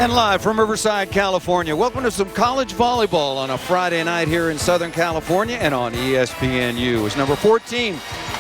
And live from Riverside, California, welcome to some college volleyball on a Friday night here in Southern California and on ESPNU. As number 14,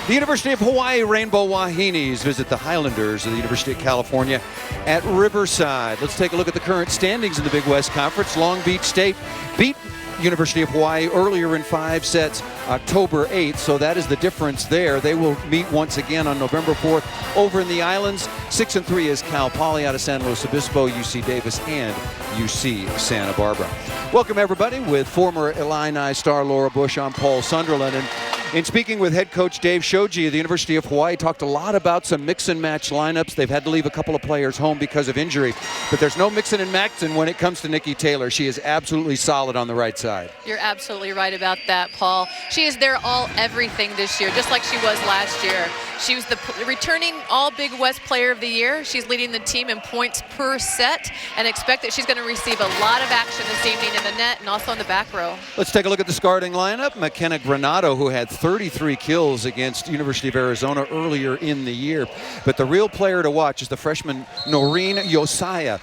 the University of Hawaii Rainbow Wahines visit the Highlanders of the University of California at Riverside. Let's take a look at the current standings in the Big West Conference. Long Beach State beat University of Hawaii earlier in 5 sets October 8th, so that is the difference there. They will meet once again on November 4th over in the islands. 6-3 is Cal Poly out of San Luis Obispo, UC Davis, and UC Santa Barbara. Welcome everybody with former Illini star Laura Bush. I'm Paul Sunderland, and in speaking with head coach Dave Shoji of the University of Hawaii, talked a lot about some mix and match lineups. They've had to leave a couple of players home because of injury, but there's no mixing and matching when it comes to Nikki Taylor. She is absolutely solid on the right side. You're absolutely right about that, Paul. She is their all-everything this year, just like she was last year. She was the returning All-Big West Player of the Year. She's leading the team in points per set, and expect that she's going to receive a lot of action this evening in the net and also in the back row. Let's take a look at the starting lineup. McKenna Granato, who had 33 kills against University of Arizona earlier in the year. But the real player to watch is the freshman Noreen Yosia,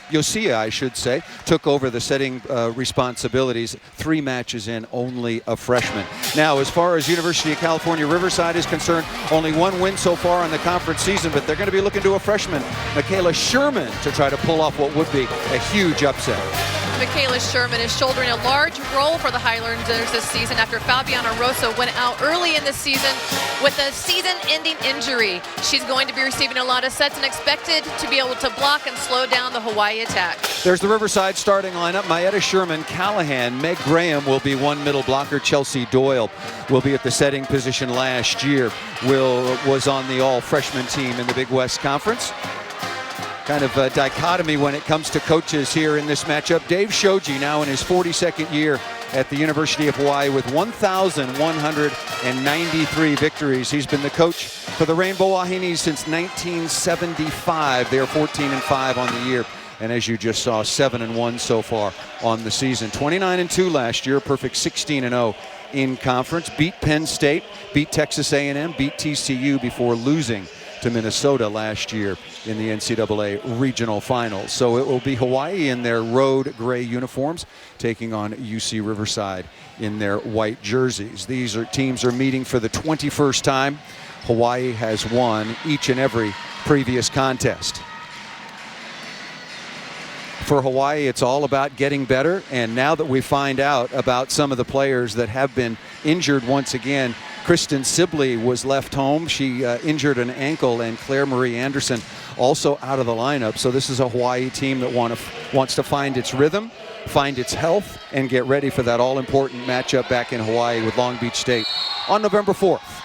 I should say, took over the setting responsibilities. 3 matches in, only a freshman. Now, as far as University of California Riverside is concerned, only 1 win so far in the conference season, but they're going to be looking to a freshman, Michaela Sherman, to try to pull off what would be a huge upset. Michaela Sherman is shouldering a large role for the Highlanders this season after Fabiana Rosso went out early in the season with a season-ending injury. She's going to be receiving a lot of sets and expected to be able to block and slow down the Hawaii attack. There's the Riverside starting lineup. Maeda Sherman, Callahan, Meg Graham will be one middle blocker. Chelsea Doyle will be at the setting position last year. Was on the all-freshman team in the Big West Conference. Kind of a dichotomy when it comes to coaches here in this matchup. Dave Shoji, now in his 42nd year at the University of Hawaii with 1,193 victories. He's been the coach for the Rainbow Wahines since 1975. They are 14-5 on the year. And as you just saw, 7-1 so far on the season. 29-2 last year, perfect 16-0 in conference. Beat Penn State, beat Texas A&M, beat TCU before losing to Minnesota last year in the NCAA regional finals. So it will be Hawaii in their road gray uniforms taking on UC Riverside in their white jerseys. These teams are meeting for the 21st time. Hawaii has won each and every previous contest. For Hawaii, it's all about getting better, and now that we find out about some of the players that have been injured once again, Kristen Sibley was left home. She injured an ankle, and Claire Marie Anderson also out of the lineup. So this is a Hawaii team that wants to find its rhythm, find its health, and get ready for that all-important matchup back in Hawaii with Long Beach State on November 4th.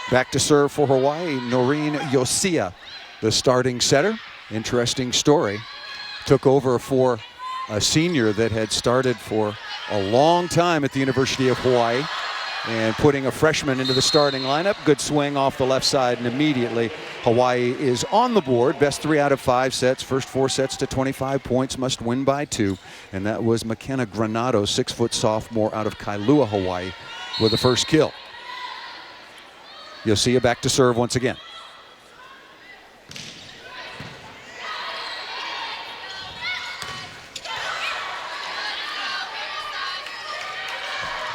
Back to serve for Hawaii, Noreen Yosia, the starting setter. Interesting story. Took over for a senior that had started for a long time at the University of Hawaii, and putting a freshman into the starting lineup. Good swing off the left side, and immediately Hawaii is on the board. Best 3 out of 5 sets. First 4 sets to 25 points, must win by 2. And that was McKenna Granato, 6-foot sophomore out of Kailua, Hawaii, with the first kill. Yosia back to serve once again.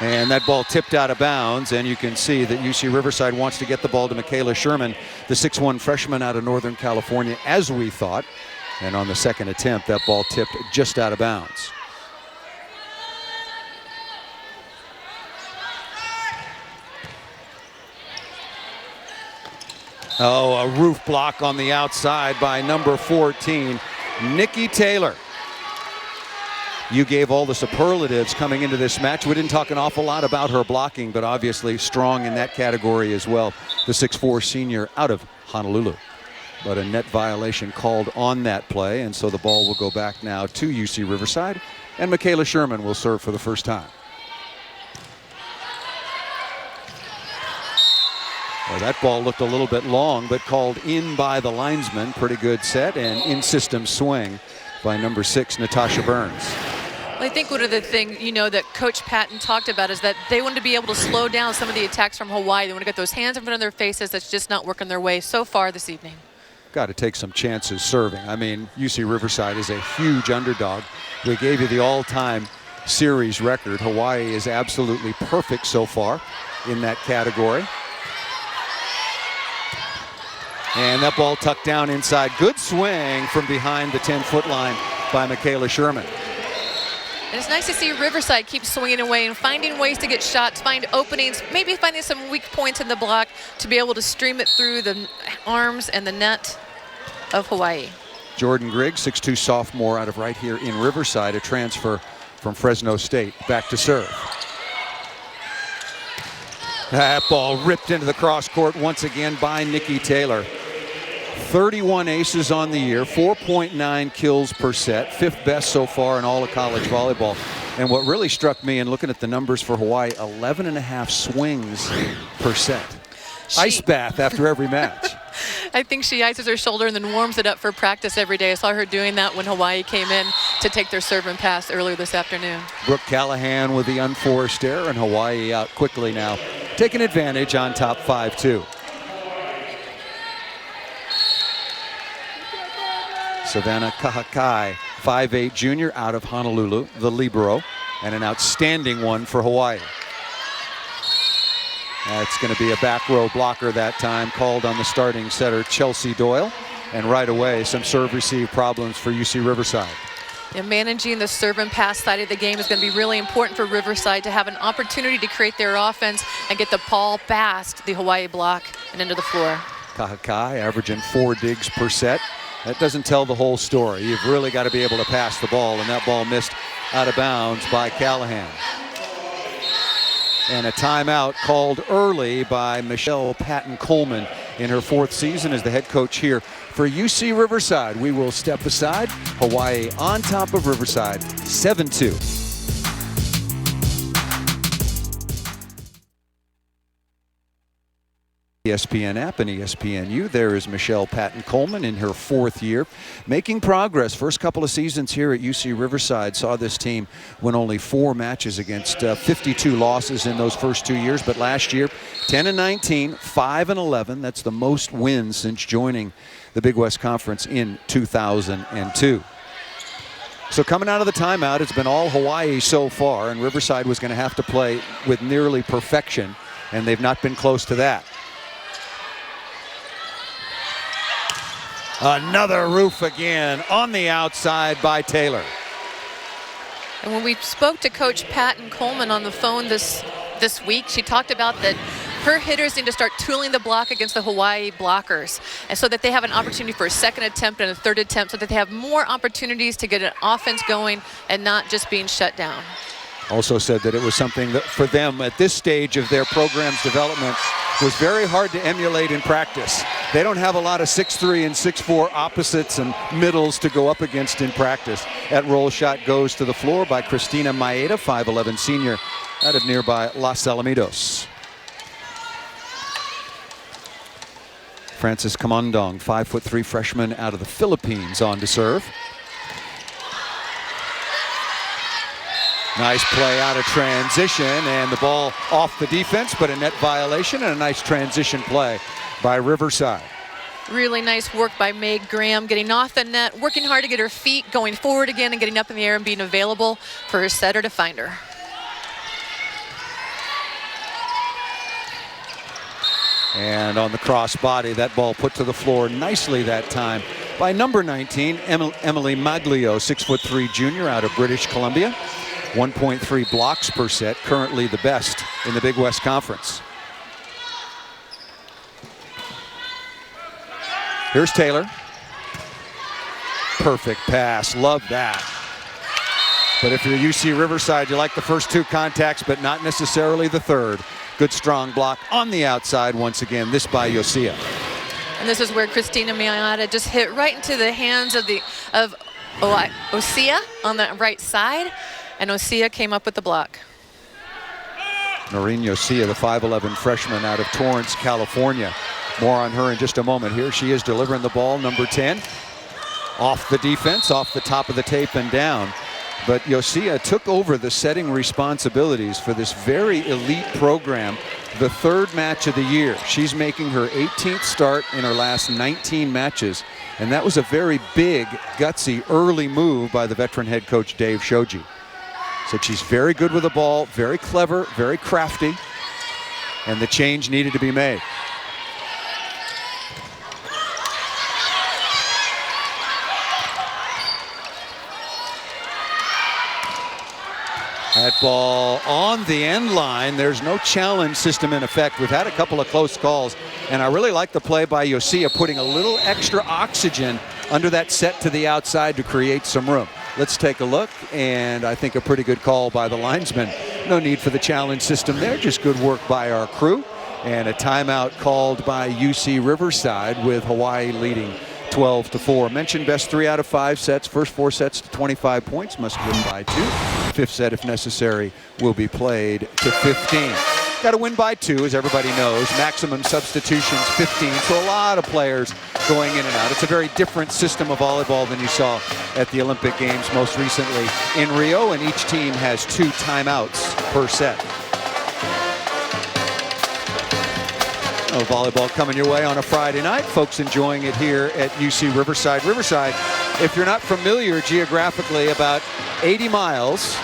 And that ball tipped out of bounds, and you can see that UC Riverside wants to get the ball to Michaela Sherman, the 6'1 freshman out of Northern California, as we thought. And on the second attempt, that ball tipped just out of bounds. Oh, a roof block on the outside by number 14, Nikki Taylor. You gave all the superlatives coming into this match. We didn't talk an awful lot about her blocking, but obviously strong in that category as well. The 6'4 senior out of Honolulu. But a net violation called on that play, and so the ball will go back now to UC Riverside, and Michaela Sherman will serve for the first time. Well, that ball looked a little bit long, but called in by the linesman. Pretty good set and in-system swing by number 6, Natasha Burns. I think one of the things, that Coach Patton talked about is that they wanted to be able to slow down some of the attacks from Hawaii. They want to get those hands in front of their faces. That's just not working their way so far this evening. got to take some chances serving. I mean, UC Riverside is a huge underdog. We gave you the all-time series record. Hawaii is absolutely perfect so far in that category. And that ball tucked down inside. Good swing from behind the 10-foot line by Michaela Sherman. And it's nice to see Riverside keep swinging away and finding ways to get shots, find openings, maybe finding some weak points in the block to be able to stream it through the arms and the net of Hawaii. Jordan Griggs, 6'2" sophomore out of right here in Riverside, a transfer from Fresno State, back to serve. That ball ripped into the cross court once again by Nikki Taylor. 31 aces on the year, 4.9 kills per set, 5th best so far in all of college volleyball. And what really struck me in looking at the numbers for Hawaii, 11.5 swings per set. Ice bath after every match. I think she ices her shoulder and then warms it up for practice every day. I saw her doing that when Hawaii came in to take their serve and pass earlier this afternoon. Brooke Callahan with the unforced error, and Hawaii out quickly now, taking advantage on top 5-2. Savannah Kahakai, 5'8" junior out of Honolulu, the libero, and an outstanding one for Hawaii. That's going to be a back row blocker that time, called on the starting setter Chelsea Doyle, and right away some serve receive problems for UC Riverside. And managing the serve and pass side of the game is going to be really important for Riverside to have an opportunity to create their offense and get the ball past the Hawaii block and into the floor. Kahakai averaging 4 digs per set. That doesn't tell the whole story. You've really got to be able to pass the ball, and that ball missed out of bounds by Callahan. And a timeout called early by Michelle Patton-Coleman in her 4th season as the head coach here for UC Riverside. We will step aside. Hawaii on top of Riverside, 7-2. ESPN app and ESPNU. There is Michelle Patton-Coleman in her 4th year, making progress. First couple of seasons here at UC Riverside saw this team win only 4 matches against 52 losses in those first 2 years. But last year, 10-19, 5-11. That's the most wins since joining the Big West Conference in 2002. So coming out of the timeout, it's been all Hawaii so far, and Riverside was going to have to play with nearly perfection, and they've not been close to that. Another roof again on the outside by Taylor. And when we spoke to Coach Patton-Coleman on the phone this week, she talked about that her hitters need to start tooling the block against the Hawaii blockers, and so that they have an opportunity for a 2nd attempt and a 3rd attempt, so that they have more opportunities to get an offense going and not just being shut down. Also said that it was something that for them at this stage of their program's development was very hard to emulate in practice. They don't have a lot of 6'3" and 6'4" opposites and middles to go up against in practice. That roll shot goes to the floor by Christina Maeda, 5'11" senior out of nearby Los Alamitos. Francis Kamandong, 5'3" freshman out of the Philippines, on to serve. Nice play out of transition, and the ball off the defense, but a net violation, and a nice transition play by Riverside. Really nice work by Meg Graham, getting off the net, working hard to get her feet going forward again and getting up in the air and being available for her setter to find her. And on the cross body, that ball put to the floor nicely that time by number 19, Emily Maglio, 6'3" junior out of British Columbia. 1.3 blocks per set, currently the best in the Big West Conference. Here's Taylor. Perfect pass, love that. But if you're UC Riverside, you like the first 2 contacts, but not necessarily the 3rd. Good strong block on the outside once again, this by Yosia. And this is where Christina Maeda just hit right into the hands of Osia on the right side. And Osia came up with the block. Noreen Yosia, the 5'11" freshman out of Torrance, California. More on her in just a moment. Here she is delivering the ball, number 10. Off the defense, off the top of the tape and down. But Yosia took over the setting responsibilities for this very elite program the third match of the year. She's making her 18th start in her last 19 matches. And that was a very big, gutsy, early move by the veteran head coach, Dave Shoji. Said she's very good with the ball, very clever, very crafty, and the change needed to be made. That ball on the end line. There's no challenge system in effect. We've had a couple of close calls, and I really like the play by Yosia, putting a little extra oxygen under that set to the outside to create some room. Let's take a look, and I think a pretty good call by the linesman. No need for the challenge system there, just good work by our crew. And a timeout called by UC Riverside with Hawaii leading 12-4. Mentioned best 3 out of 5 sets. First 4 sets to 25 points, must win by 2. Fifth set, if necessary, will be played to 15. Got to win by 2, as everybody knows. Maximum substitutions 15, so a lot of players going in and out. It's a very different system of volleyball than you saw at the Olympic Games most recently in Rio, and each team has 2 timeouts per set. Oh, volleyball coming your way on a Friday night. Folks enjoying it here at UC Riverside. Riverside, if you're not familiar geographically, about 80 miles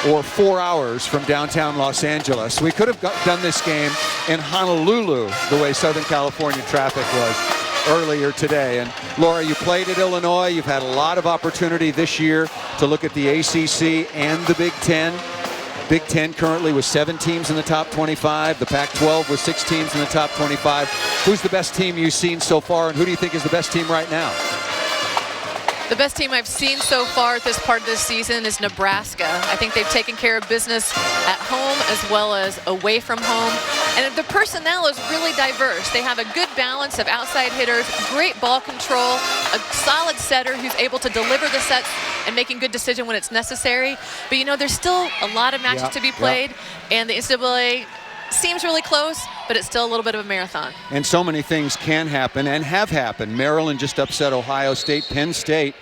or 4 hours from downtown Los Angeles. We could have done this game in Honolulu, the way Southern California traffic was earlier today. And Laura, you played at Illinois. You've had a lot of opportunity this year to look at the ACC and the Big Ten. Big Ten currently with 7 teams in the top 25. The Pac-12 with 6 teams in the top 25. Who's the best team you've seen so far, and who do you think is the best team right now? The best team I've seen so far at this part of this season is Nebraska. I think they've taken care of business at home as well as away from home. And the personnel is really diverse. They have a good balance of outside hitters, great ball control, a solid setter who's able to deliver the sets and making good decisions when it's necessary. But, you know, there's still a lot of matches to be played, and the NCAA seems really close, but it's still a little bit of a marathon. And so many things can happen and have happened. Maryland just upset Ohio State. Penn State,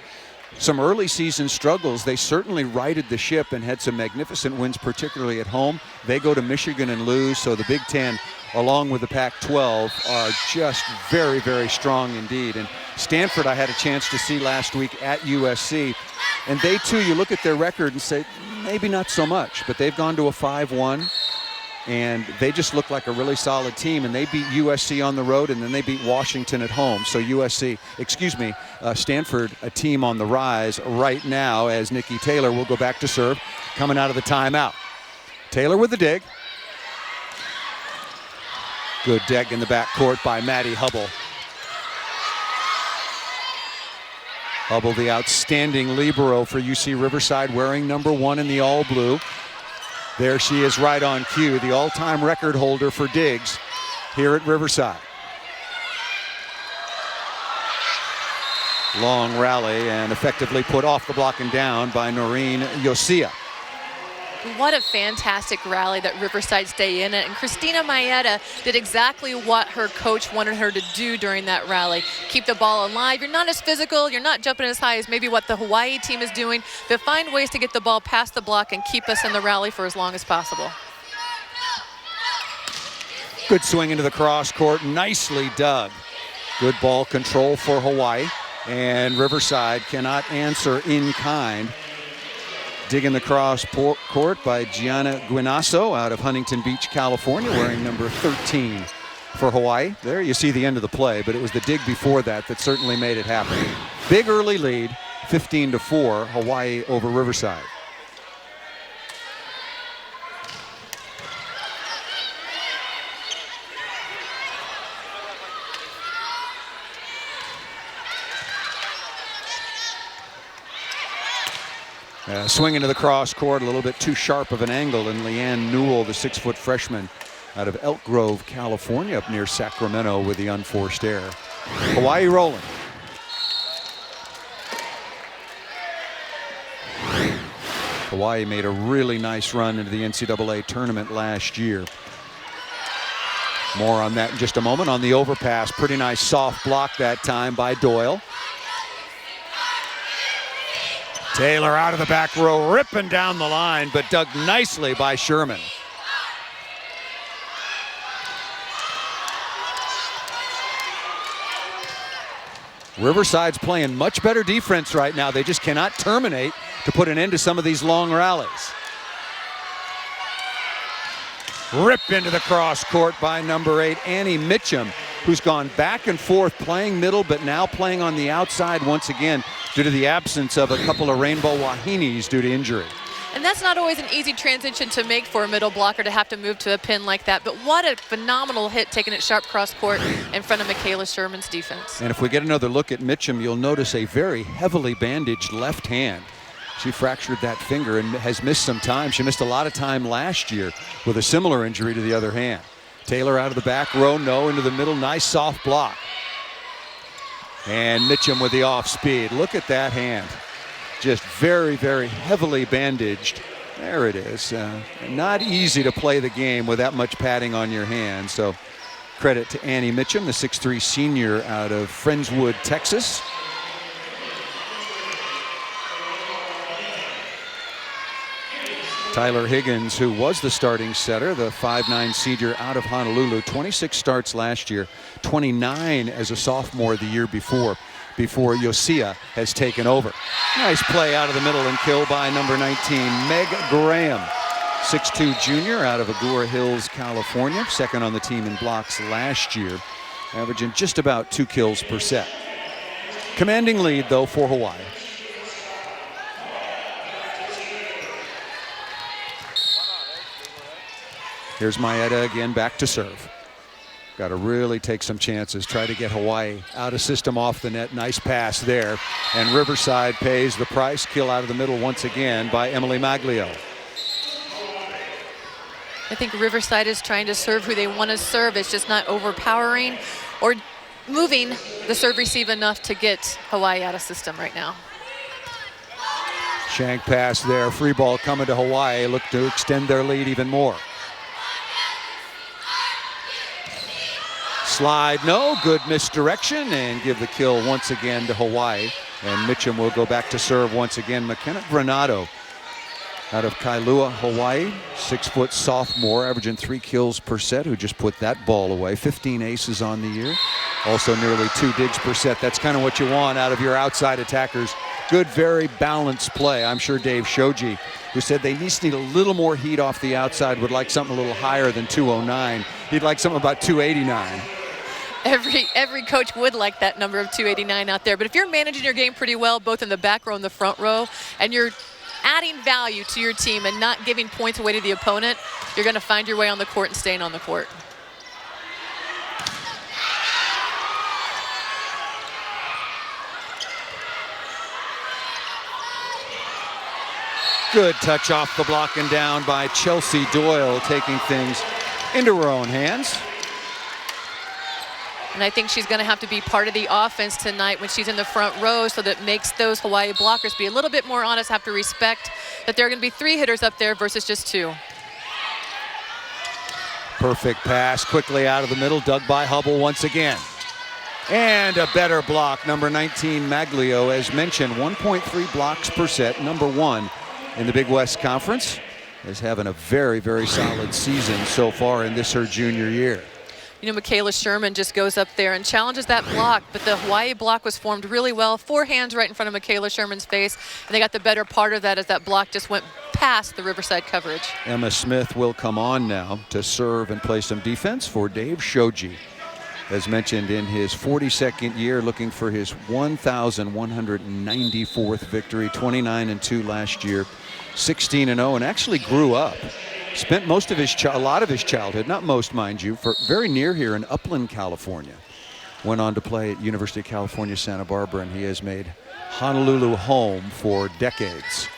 some early season struggles. They certainly righted the ship and had some magnificent wins, particularly at home. They go to Michigan and lose, so the Big Ten, along with the Pac-12, are just very, very strong indeed. And Stanford, I had a chance to see last week at USC, and they too, you look at their record and say, maybe not so much, but they've gone to a 5-1. And they just look like a really solid team, and they beat USC on the road, and then they beat Washington at home. So Stanford, a team on the rise right now, as Nikki Taylor will go back to serve, coming out of the timeout. Taylor with the dig. Good dig in the backcourt by Maddie Hubble. Hubble, the outstanding libero for UC Riverside, wearing number 1 in the all blue. There she is right on cue, the all-time record holder for digs here at Riverside. Long rally and effectively put off the block and down by Noreen Yosia. What a fantastic rally that Riverside stay in it. And Christina Maeda did exactly what her coach wanted her to do during that rally. Keep the ball alive. You're not as physical. You're not jumping as high as maybe what the Hawaii team is doing. But find ways to get the ball past the block and keep us in the rally for as long as possible. Good swing into the cross court. Nicely dug. Good ball control for Hawaii. And Riverside cannot answer in kind. Digging the cross court by Gianna Guinasso out of Huntington Beach, California, wearing number 13 for Hawaii. There you see the end of the play, but it was the dig before that that certainly made it happen. Big early lead, 15-4, Hawaii over Riverside. Swing into the cross court, a little bit too sharp of an angle, and Leanne Newell, the 6-foot freshman out of Elk Grove, California, up near Sacramento with the unforced error. Hawaii rolling. Hawaii made a really nice run into the NCAA tournament last year. More on that in just a moment. On the overpass, pretty nice soft block that time by Doyle. Taylor out of the back row, ripping down the line, but dug nicely by Sherman. Riverside's playing much better defense right now. They just cannot terminate to put an end to some of these long rallies. Ripped into the cross court by number 8, Annie Mitchum, who's gone back and forth playing middle but now playing on the outside once again due to the absence of a couple of Rainbow Wahines due to injury. And that's not always an easy transition to make for a middle blocker to have to move to a pin like that. But what a phenomenal hit taking it sharp cross court in front of Michaela Sherman's defense. And if we get another look at Mitchum, you'll notice a very heavily bandaged left hand. She fractured that finger and has missed some time. She missed a lot of time last year with a similar injury to the other hand. Taylor out of the back row, no, into the middle, nice soft block. And Mitchum with the off speed. Look at that hand. Just very, very heavily bandaged. There it is. Not easy to play the game with that much padding on your hand. So credit to Annie Mitchum, the 6'3" senior out of Friendswood, Texas. Tyler Higgins, who was the starting setter, the 5'9" senior out of Honolulu, 26 starts last year, 29 as a sophomore the year before Yosia has taken over. Nice play out of the middle and kill by number 19, Meg Graham. 6'2" junior out of Agoura Hills, California. Second on the team in blocks last year, averaging just about 2 kills per set. Commanding lead, though, for Hawaii. Here's Maeda again back to serve. Got to really take some chances, try to get Hawaii out of system off the net. Nice pass there. And Riverside pays the price. Kill out of the middle once again by Emily Maglio. I think Riverside is trying to serve who they want to serve. It's just not overpowering or moving the serve receive enough to get Hawaii out of system right now. Shank pass there. Free ball coming to Hawaii. Look to extend their lead even more. Slide, no, good misdirection, and give the kill once again to Hawaii. And Mitchum will go back to serve once again. McKenna Granado out of Kailua, Hawaii, 6-foot sophomore, averaging 3 kills per set, who just put that ball away. 15 aces on the year. Also nearly 2 digs per set. That's kind of what you want out of your outside attackers. Good, very balanced play. I'm sure Dave Shoji, who said they need a little more heat off the outside, would like something a little higher than 209. He'd like something about 289. Every coach would like that number of 289 out there. But if you're managing your game pretty well, both in the back row and the front row, and you're adding value to your team and not giving points away to the opponent, you're going to find your way on the court and staying on the court. Good touch off the block and down by Chelsea Doyle, taking things into her own hands. And I think she's going to have to be part of the offense tonight when she's in the front row, so that makes those Hawaii blockers be a little bit more honest, have to respect that there are going to be 3 hitters up there versus just 2. Perfect pass quickly out of the middle, dug by Hubble once again. And a better block, number 19 Maglio, as mentioned, 1.3 blocks per set, number 1 in the Big West Conference, is having a very, very solid season so far in this her junior year. You know, Michaela Sherman just goes up there and challenges that block, but the Hawaii block was formed really well. 4 hands right in front of Michaela Sherman's face, and they got the better part of that as that block just went past the Riverside coverage. Emma Smith will come on now to serve and play some defense for Dave Shoji. As mentioned, in his 42nd year, looking for his 1,194th victory, 29-2 last year, 16-0, and actually grew up. Spent most of his, a lot of his childhood, not most, mind you, for very near here in Upland, California. Went on to play at University of California, Santa Barbara, and he has made Honolulu home for decades.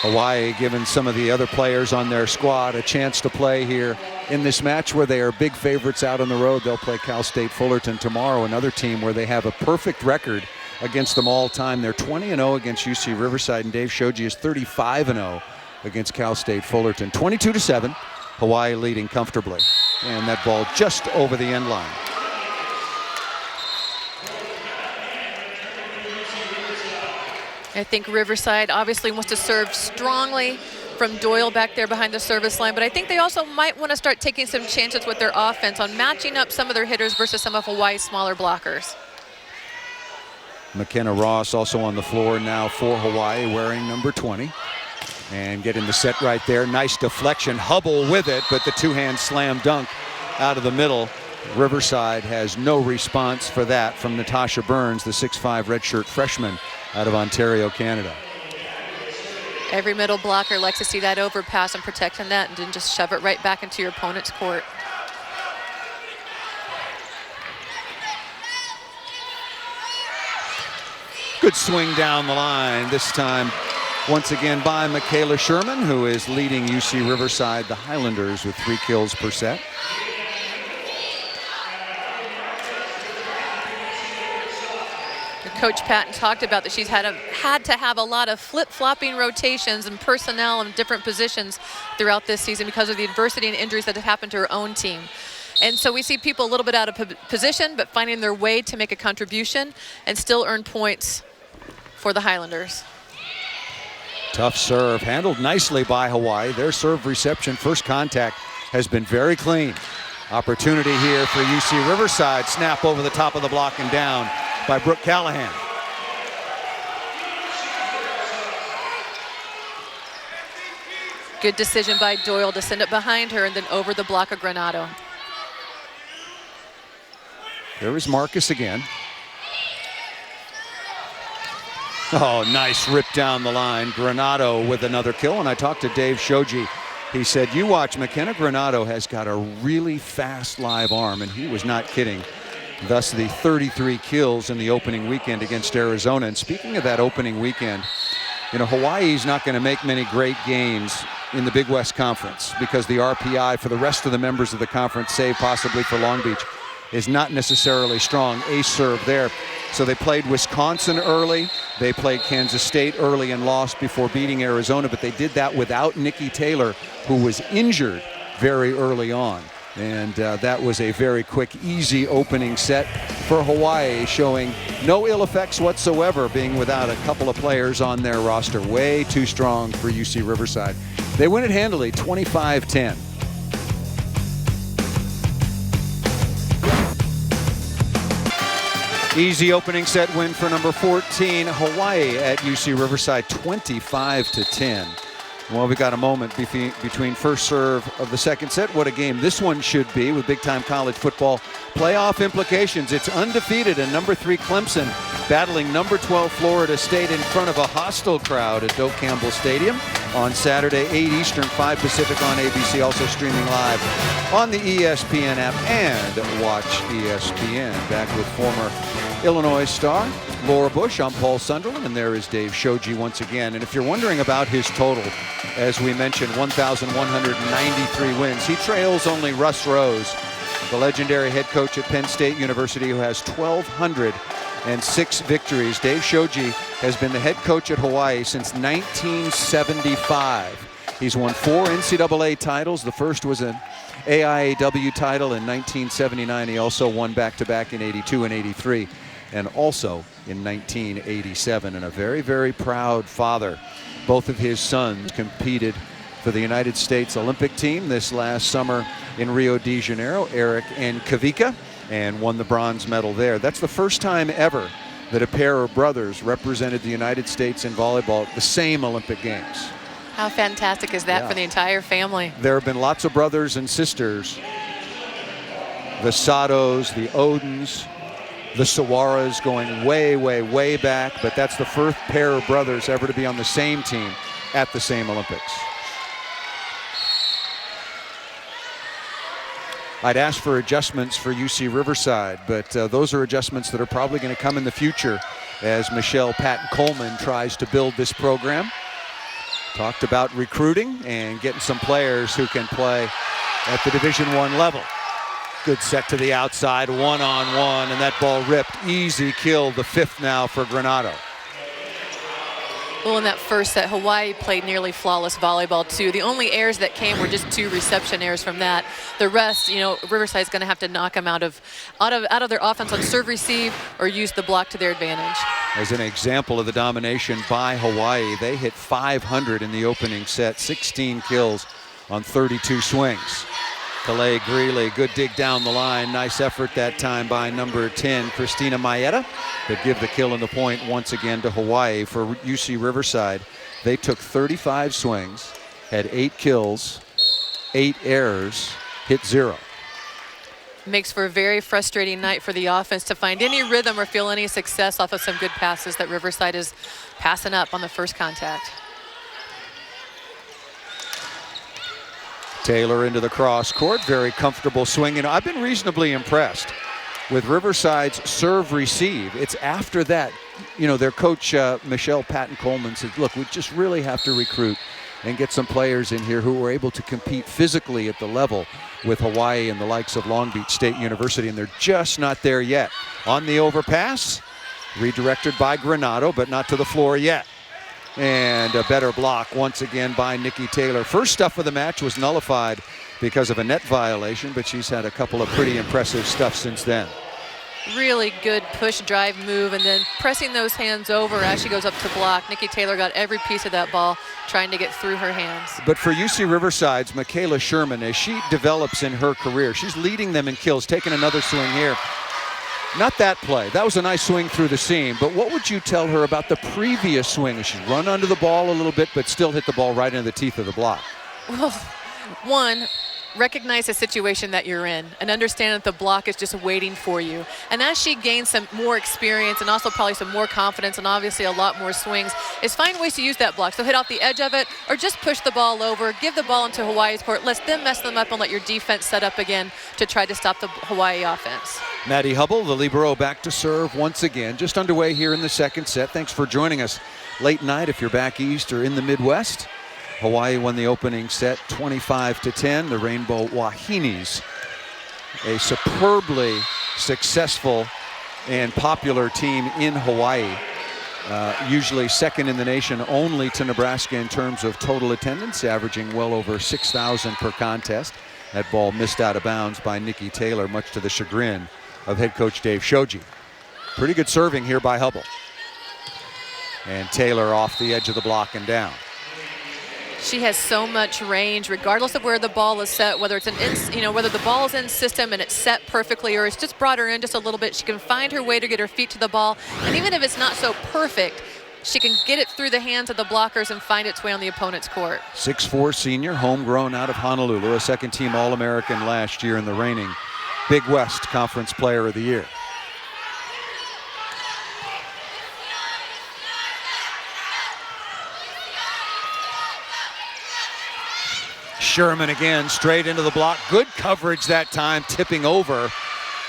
Hawaii giving some of the other players on their squad a chance to play here in this match where they are big favorites out on the road. They'll play Cal State Fullerton tomorrow, another team where they have a perfect record against them all time. They're 20-0 against UC Riverside, and Dave Shoji is 35-0 against Cal State Fullerton. 22-7, Hawaii leading comfortably. And that ball just over the end line. I think Riverside obviously wants to serve strongly from Doyle back there behind the service line, but I think they also might want to start taking some chances with their offense on matching up some of their hitters versus some of Hawaii's smaller blockers. McKenna Ross also on the floor now for Hawaii, wearing number 20. And getting the set right there. Nice deflection. Hubble with it, but the two-hand slam dunk out of the middle. Riverside has no response for that from Natasha Burns, the 6'5" redshirt freshman out of Ontario, Canada. Every middle blocker likes to see that overpass and protecting that and then just shove it right back into your opponent's court. Good swing down the line, this time once again by Michaela Sherman, who is leading UC Riverside, the Highlanders, with 3 kills per set. Coach Patton talked about that she's had to have a lot of flip-flopping rotations and personnel in different positions throughout this season because of the adversity and injuries that have happened to her own team. And so we see people a little bit out of position, but finding their way to make a contribution and still earn points for the Highlanders. Tough serve, handled nicely by Hawaii. Their serve reception, first contact, has been very clean. Opportunity here for UC Riverside. Snap over the top of the block and down by Brooke Callahan. Good decision by Doyle to send it behind her and then over the block of Granado. There is Marcus again. Oh, nice rip down the line. Granado with another kill. And I talked to Dave Shoji. He said, you watch, McKenna Granado has got a really fast live arm, and he was not kidding. Thus the 33 kills in the opening weekend against Arizona. And speaking of that opening weekend, you know, Hawaii's not going to make many great games in the Big West Conference because the RPI for the rest of the members of the conference, save possibly for Long Beach, is not necessarily strong. Ace serve there. So they played Wisconsin early. They played Kansas State early and lost before beating Arizona, but they did that without Nikki Taylor, who was injured very early on. And that was a very quick, easy opening set for Hawaii, showing no ill effects whatsoever, being without a couple of players on their roster. Way too strong for UC Riverside. They win it handily, 25-10. Easy opening set win for number 14, Hawaii at UC Riverside, 25-10. Well, we got a moment between first serve of the second set. What a game this one should be with big-time college football playoff implications. It's undefeated and number 3 Clemson battling number 12 Florida State in front of a hostile crowd at Doak Campbell Stadium on Saturday, 8 Eastern, 5 Pacific on ABC, also streaming live on the ESPN app and watch ESPN. Back with former Illinois star Laura Bush. I'm Paul Sunderland, and there is Dave Shoji once again. And if you're wondering about his total, as we mentioned, 1,193 wins. He trails only Russ Rose, the legendary head coach at Penn State University, who has 1,206 victories. Dave Shoji has been the head coach at Hawaii since 1975. He's won 4 NCAA titles. The first was an AIAW title in 1979. He also won back-to-back in 82 and 83. And also in 1987, and a very, very proud father. Both of his sons competed for the United States Olympic team this last summer in Rio de Janeiro, Eric and Kavika, and won the bronze medal there. That's the first time ever that a pair of brothers represented the United States in volleyball at the same Olympic Games. How fantastic is that for the entire family? There have been lots of brothers and sisters. The Satos, the Odins, the Sawaras, going way, way, way back, but that's the first pair of brothers ever to be on the same team at the same Olympics. I'd ask for adjustments for UC Riverside, but those are adjustments that are probably going to come in the future as Michelle Patton Coleman tries to build this program. Talked about recruiting and getting some players who can play at the Division I level. Good set to the outside, one-on-one, and that ball ripped. Easy kill, the 5th now for Granado. Well, in that first set, Hawaii played nearly flawless volleyball, too. The only errors that came were just 2 reception errors from that. The rest, Riverside's going to have to knock them out of their offense on serve receive or use the block to their advantage. As an example of the domination by Hawaii, they hit 500 in the opening set, 16 kills on 32 swings. Calais Greeley, good dig down the line. Nice effort that time by number 10, Christina Maeda, that give the kill and the point once again to Hawaii. For UC Riverside, they took 35 swings, had 8 kills, 8 errors, hit 0. Makes for a very frustrating night for the offense to find any rhythm or feel any success off of some good passes that Riverside is passing up on the first contact. Taylor into the cross court, very comfortable swing. I've been reasonably impressed with Riverside's serve receive. It's after that, their coach, Michelle Patton-Coleman, said, look, we just really have to recruit and get some players in here who are able to compete physically at the level with Hawaii and the likes of Long Beach State University, and they're just not there yet. On the overpass, redirected by Granado, but not to the floor yet. And a better block once again by Nikki Taylor. First stuff of the match was nullified because of a net violation, but she's had a couple of pretty impressive stuff since then. Really good push drive move, and then pressing those hands over as she goes up to block. Nikki Taylor got every piece of that ball trying to get through her hands. But for UC Riverside's Michaela Sherman, as she develops in her career, she's leading them in kills, taking another swing here. Not that play. That was a nice swing through the seam. But what would you tell her about the previous swing? She's run under the ball a little bit, but still hit the ball right into the teeth of the block. Well, one, recognize the situation that you're in and understand that the block is just waiting for you. And as she gains some more experience and also probably some more confidence and obviously a lot more swings, is find ways to use that block. So hit off the edge of it or just push the ball over, give the ball into Hawaii's court, let them mess them up and let your defense set up again to try to stop the Hawaii offense. Maddie Hubble, the libero, back to serve once again. Just underway here in the second set. Thanks for joining us late night if you're back east or in the Midwest. Hawaii won the opening set 25-10. The Rainbow Wahines, a superbly successful and popular team in Hawaii. Usually second in the nation only to Nebraska in terms of total attendance, averaging well over 6,000 per contest. That ball missed out of bounds by Nikki Taylor, much to the chagrin of head coach Dave Shoji. Pretty good serving here by Hubble. And Taylor off the edge of the block and down. She has so much range, regardless of where the ball is set, whether it's whether the ball is in system and it's set perfectly or it's just brought her in just a little bit. She can find her way to get her feet to the ball. And even if it's not so perfect, she can get it through the hands of the blockers and find its way on the opponent's court. 6'4" senior, homegrown out of Honolulu, a second-team All-American last year and the reigning Big West Conference Player of the Year. Sherman again, straight into the block. Good coverage that time, tipping over.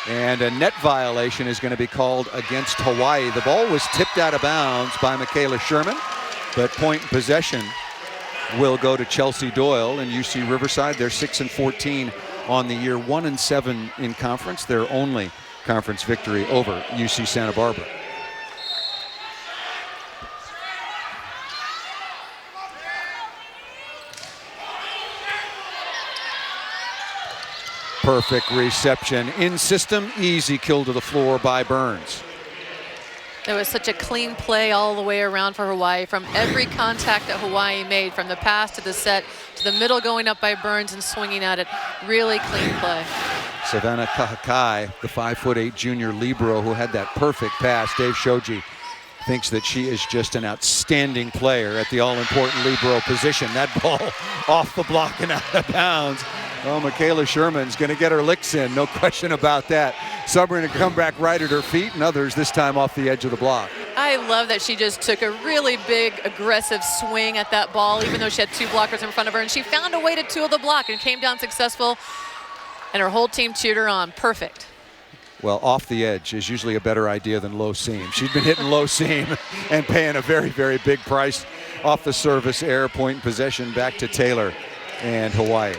And a net violation is going to be called against Hawaii. The ball was tipped out of bounds by Michaela Sherman, but point and possession will go to Chelsea Doyle and UC Riverside. They're 6-14 on the year, 1-7 in conference. Their only conference victory over UC Santa Barbara. Perfect reception in system, easy kill to the floor by Burns. It was such a clean play all the way around for Hawaii, from every contact that Hawaii made, from the pass to the set to the middle going up by Burns and swinging at it. Really clean play. Savannah Kahakai, the 5'8" junior libero who had that perfect pass. Dave Shoji thinks that she is just an outstanding player at the all-important libero position. That ball off the block and out of bounds. Oh, Michaela Sherman's going to get her licks in, no question about that. Some are going to come back right at her feet, and others this time off the edge of the block. I love that she just took a really big, aggressive swing at that ball, even though she had 2 blockers in front of her, and she found a way to tool the block and came down successful, and her whole team cheered her on. Perfect. Well, off the edge is usually a better idea than low seam. She's been hitting low seam and paying a very, very big price off the service error. Point in possession back to Taylor and Hawaii.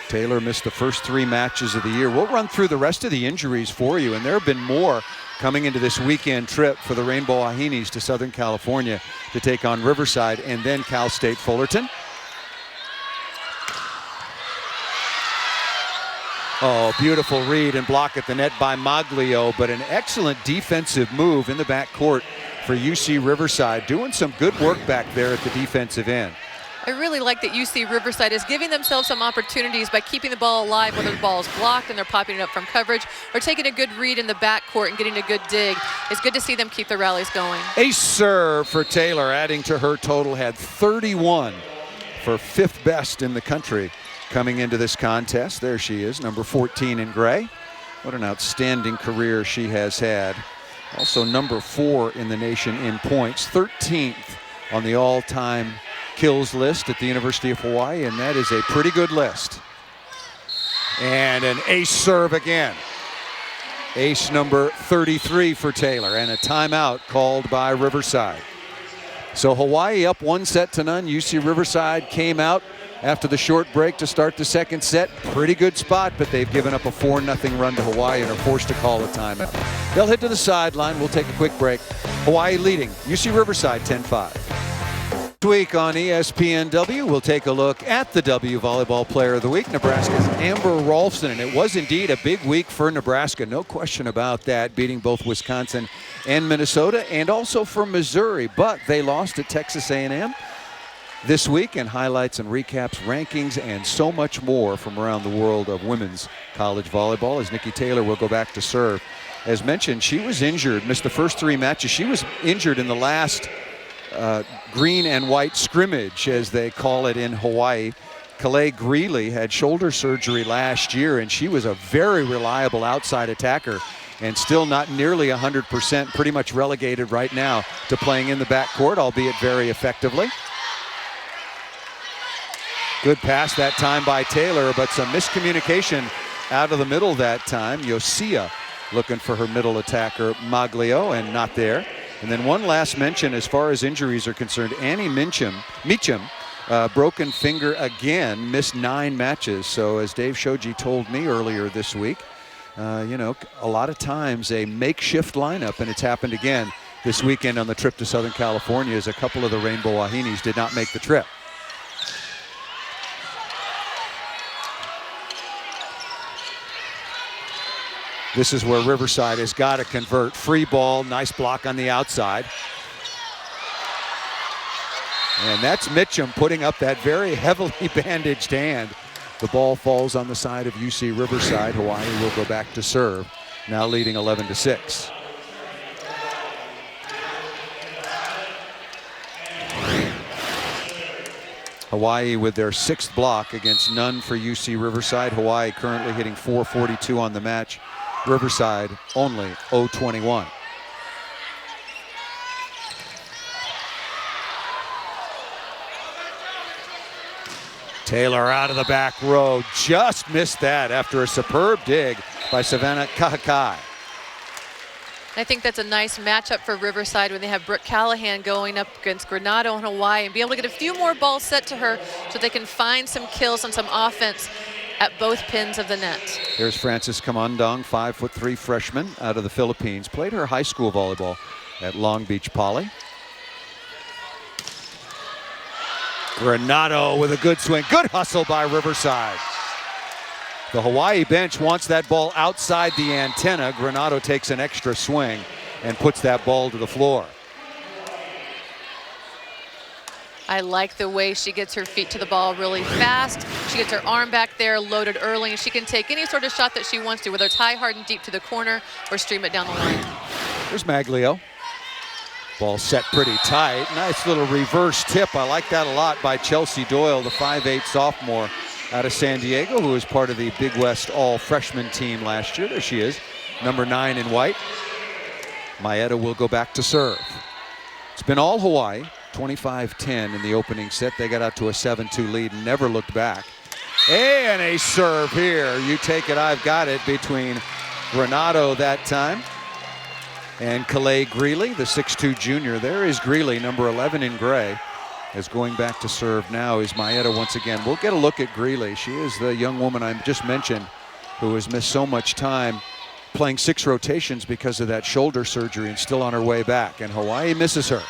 Taylor missed the first 3 matches of the year. We'll run through the rest of the injuries for you, and there have been more coming into this weekend trip for the Rainbow Wahinis to Southern California to take on Riverside and then Cal State Fullerton. Oh, beautiful read and block at the net by Maglio, but an excellent defensive move in the backcourt for UC Riverside, doing some good work back there at the defensive end. I really like that UC Riverside is giving themselves some opportunities by keeping the ball alive, whether the ball is blocked and they're popping it up from coverage, or taking a good read in the backcourt and getting a good dig. It's good to see them keep the rallies going. Ace serve for Taylor, adding to her total, had 31 for 5th best in the country coming into this contest. There she is, number 14 in gray. What an outstanding career she has had. Also number 4 in the nation in points, 13th on the all-time kills list at the University of Hawaii, and that is a pretty good list. And an ace serve again. Ace number 33 for Taylor, and a timeout called by Riverside. So Hawaii up 1-0. UC Riverside came out after the short break to start the second set. Pretty good spot, but they've given up a 4-0 run to Hawaii and are forced to call a timeout. They'll head to the sideline. We'll take a quick break. Hawaii leading UC Riverside 10-5. This week on ESPNW, we'll take a look at the W Volleyball Player of the Week, Nebraska's Amber Rolfson. And it was indeed a big week for Nebraska, no question about that, beating both Wisconsin and Minnesota, and also for Missouri. But they lost at Texas A&M this week, and highlights and recaps, rankings, and so much more from around the world of women's college volleyball as Nikki Taylor will go back to serve. As mentioned, she was injured, missed the first 3 matches. She was injured in the last green and white scrimmage, as they call it in Hawaii. Calais Greeley had shoulder surgery last year, and she was a very reliable outside attacker and still not nearly 100%, pretty much relegated right now to playing in the backcourt, albeit very effectively. Good pass that time by Taylor, but some miscommunication out of the middle that time. Yosia looking for her middle attacker, Maglio, and not there. And then one last mention as far as injuries are concerned. Annie Meacham, broken finger again, missed 9 matches. So as Dave Shoji told me earlier this week, you know, a lot of times a makeshift lineup, and it's happened again this weekend on the trip to Southern California, as a couple of the Rainbow Wahinis did not make the trip. This is where Riverside has got to convert. Free ball, nice block on the outside. And that's Mitchum putting up that very heavily bandaged hand. The ball falls on the side of UC Riverside. Hawaii will go back to serve, now leading 11-6. Hawaii with their 6th block against none for UC Riverside. Hawaii currently hitting .442 on the match. Riverside only .021. Taylor out of the back row, just missed that after a superb dig by Savannah Kahakai. I think that's a nice matchup for Riverside when they have Brooke Callahan going up against Granado in Hawaii, and be able to get a few more balls set to her so they can find some kills and some offense at both pins of the net. Here's Frances Kamandong, 5'3" freshman out of the Philippines. Played her high school volleyball at Long Beach Poly. Granado with a good swing. Good hustle by Riverside. The Hawaii bench wants that ball outside the antenna. Granado takes an extra swing and puts that ball to the floor. I like the way she gets her feet to the ball really fast. She gets her arm back there loaded early, and she can take any sort of shot that she wants to, whether it's high, hard, and deep to the corner or stream it down the line. There's Maglio. Ball set pretty tight. Nice little reverse tip. I like that a lot by Chelsea Doyle, the 5'8" sophomore out of San Diego, who was part of the Big West all-freshman team last year. There she is, number 9 in white. Maeda will go back to serve. It's been all Hawaii. 25-10 in the opening set. They got out to a 7-2 lead and never looked back. And a serve here. You take it, I've got it, between Granado that time and Calais Greeley, the 6'2 junior. There is Greeley, number 11 in gray. As going back to serve now is Maeda once again. We'll get a look at Greeley. She is the young woman I just mentioned who has missed so much time playing 6 rotations because of that shoulder surgery and still on her way back. And Hawaii misses her.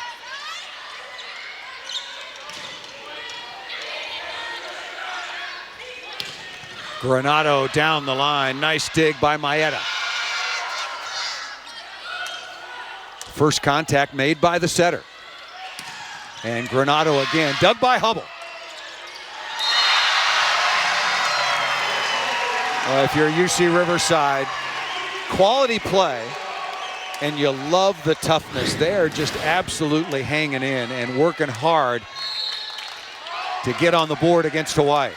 Granado down the line. Nice dig by Maeda. First contact made by the setter. And Granado again, dug by Hubble. If you're UC Riverside, quality play, and you love the toughness. They're just absolutely hanging in and working hard to get on the board against Hawaii.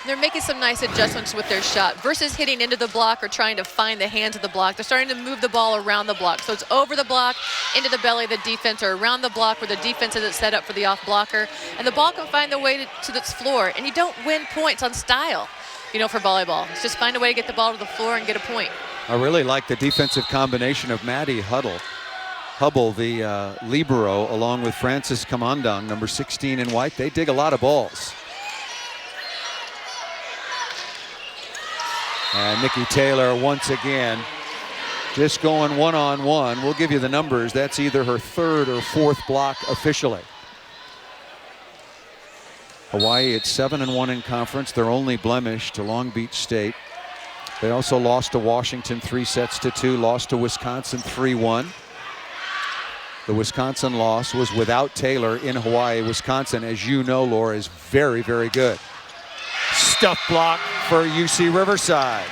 They're making some nice adjustments with their shot versus hitting into the block or trying to find the hands of the block. They're starting to move the ball around the block. So it's over the block, into the belly of the defense, or around the block where the defense isn't set up for the off blocker. And the ball can find the way to its floor. And you don't win points on style, you know, for volleyball. It's just find a way to get the ball to the floor and get a point. I really like the defensive combination of Maddie Hubble, the libero, along with Frances Kamandang, number 16 in white. They dig a lot of balls. And Nikki Taylor once again just going one-on-one. We'll give you the numbers. That's either her 3rd or 4th block officially. Hawaii at 7-1 in conference. Their only blemish to Long Beach State. They also lost to Washington 3-2, lost to Wisconsin 3-1. The Wisconsin loss was without Taylor in Hawaii. Wisconsin, as you know, Laura, is very, very good. Stuff block for UC Riverside.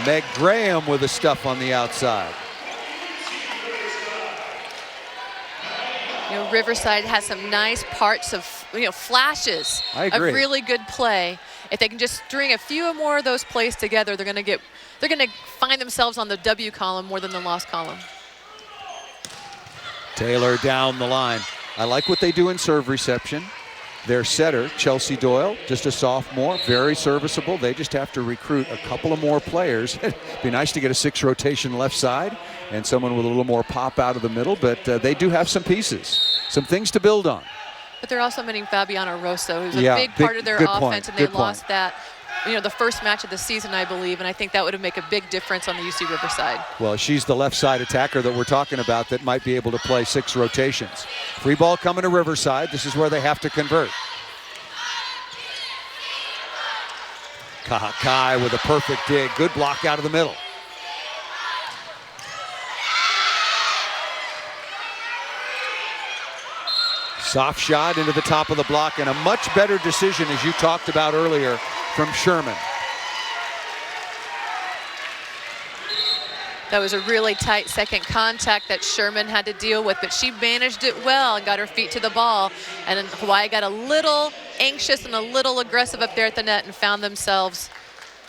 Meg Graham with a stuff on the outside. You know, Riverside has some nice parts of, you know, flashes of really good play. If they can just string a few more of those plays together, they're going to find themselves on the W column more than the loss column. Taylor down the line. I like what they do in serve reception. Their setter, Chelsea Doyle, just a sophomore, very serviceable. They just have to recruit a couple of more players. It'd be nice to get a 6 rotation left side and someone with a little more pop out of the middle, but they do have some pieces, some things to build on. But they're also missing Fabiana Rosso, who's a big part of their offense, and they lost that, you know, the first match of the season, I believe, and I think that would make a big difference on the UC Riverside. Well, she's the left side attacker that we're talking about that might be able to play 6 rotations. Free ball coming to Riverside. This is where they have to convert. Kahakai with a perfect dig. Good block out of the middle. Soft shot into the top of the block, and a much better decision, as you talked about earlier, from Sherman. That was a really tight second contact that Sherman had to deal with, but she managed it well and got her feet to the ball. And then Hawaii got a little anxious and a little aggressive up there at the net and found themselves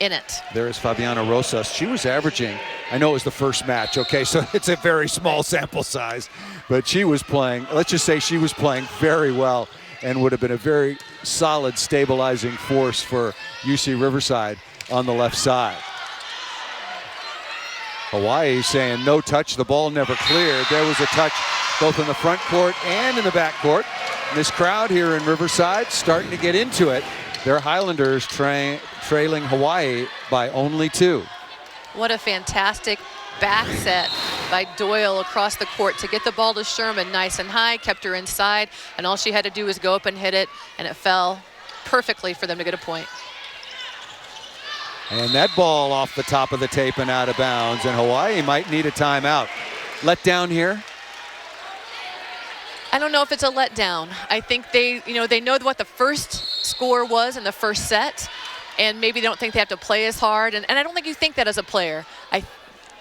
in it. There is Fabiana Rosas. She was averaging, I know it was the first match, okay, so it's a very small sample size, but she was playing, let's just say she was playing very well and would have been a very solid stabilizing force for UC Riverside on the left side. Hawaii saying no touch, the ball never cleared. There was a touch both in the front court and in the back court. And this crowd here in Riverside starting to get into it. Their Highlanders trailing Hawaii by only 2. What a fantastic back set by Doyle across the court to get the ball to Sherman nice and high, kept her inside, and all she had to do was go up and hit it, and it fell perfectly for them to get a point. And that ball off the top of the tape and out of bounds, and Hawaii might need a timeout. Let down here? I don't know if it's a letdown. I think they know what the first score was in the first set, and maybe they don't think they have to play as hard, and I don't think you think that as a player.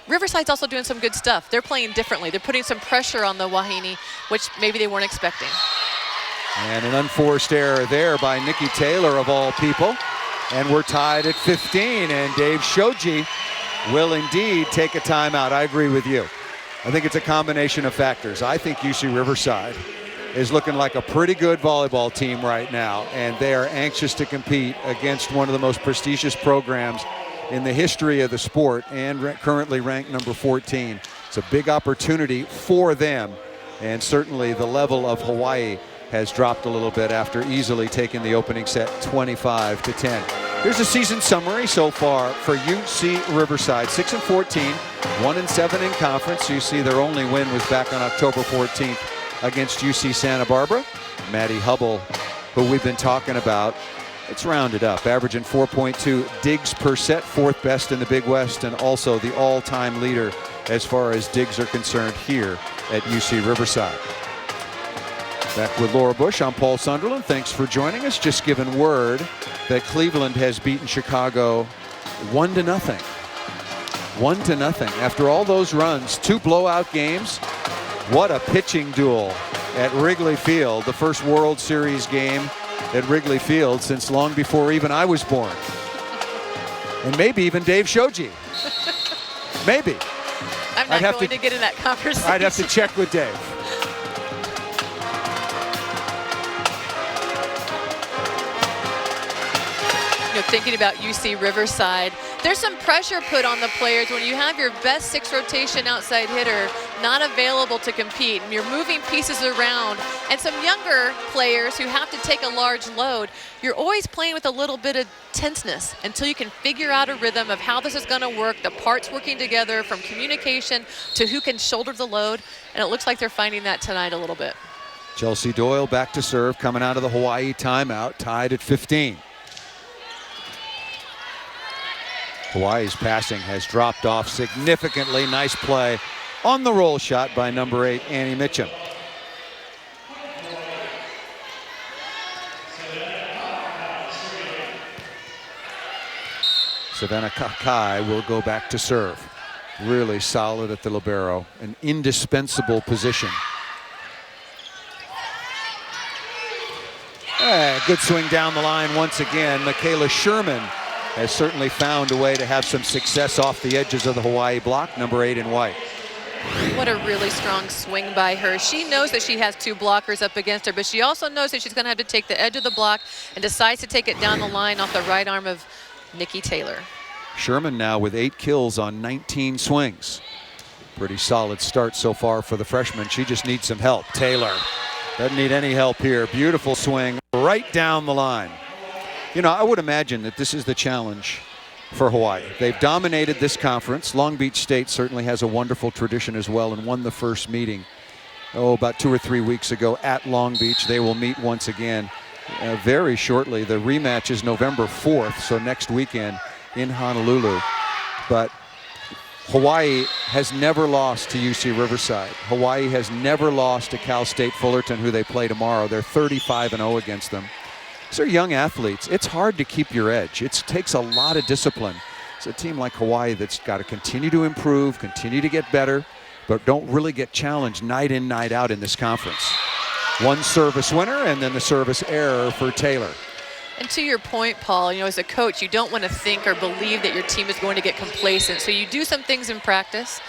Riverside's also doing some good stuff. They're playing differently. They're putting some pressure on the Wahine, which maybe they weren't expecting. And an unforced error there by Nikki Taylor, of all people. And we're tied at 15, and Dave Shoji will indeed take a timeout. I agree with you. I think it's a combination of factors. I think UC Riverside is looking like a pretty good volleyball team right now, and they are anxious to compete against one of the most prestigious programs in the history of the sport, and currently ranked number 14. It's a big opportunity for them, and certainly the level of Hawaii has dropped a little bit after easily taking the opening set 25-10. Here's the season summary so far for UC Riverside. 6-14, 1-7 in conference. You see their only win was back on October 14th against UC Santa Barbara. Maddie Hubble, who we've been talking about, it's rounded up, averaging 4.2 digs per set, 4th best in the Big West, and also the all-time leader as far as digs are concerned here at UC Riverside. Back with Laura Bush, I'm Paul Sunderland. Thanks for joining us. Just given word that Cleveland has beaten Chicago 1-0. 1-0. After all those runs, 2 blowout games. What a pitching duel at Wrigley Field. The first World Series game at Wrigley Field since long before even I was born. And maybe even Dave Shoji. Maybe. I'm not going to get in that conversation. I'd have to check with Dave. Thinking about UC Riverside, there's some pressure put on the players when you have your best 6 rotation outside hitter not available to compete, and you're moving pieces around, and some younger players who have to take a large load. You're always playing with a little bit of tenseness until you can figure out a rhythm of how this is going to work, the parts working together, from communication to who can shoulder the load, and it looks like they're finding that tonight a little bit. Chelsea Doyle back to serve, coming out of the Hawaii timeout, tied at 15. Hawaii's passing has dropped off significantly. Nice play on the roll shot by number 8, Annie Mitchum. Savannah Kakai will go back to serve. Really solid at the libero, an indispensable position. Good swing down the line once again. Michaela Sherman has certainly found a way to have some success off the edges of the Hawaii block, number 8 in white. What a really strong swing by her. She knows that she has 2 blockers up against her, but she also knows that she's going to have to take the edge of the block and decides to take it down the line off the right arm of Nikki Taylor. Sherman now with 8 kills on 19 swings. Pretty solid start so far for the freshman. She just needs some help. Taylor doesn't need any help here. Beautiful swing right down the line. You know, I would imagine that this is the challenge for Hawaii. They've dominated this conference. Long Beach State certainly has a wonderful tradition as well and won the first meeting, about 2 or 3 weeks ago at Long Beach. They will meet once again very shortly. The rematch is November 4th, so next weekend in Honolulu. But Hawaii has never lost to UC Riverside. Hawaii has never lost to Cal State Fullerton, who they play tomorrow. They're 35-0 against them. These are young athletes. It's hard to keep your edge. It takes a lot of discipline. It's a team like Hawaii that's got to continue to improve, continue to get better, but don't really get challenged night in, night out in this conference. One service winner and then the service error for Taylor. And to your point, Paul, you know, as a coach, you don't want to think or believe that your team is going to get complacent. So you do some things in practice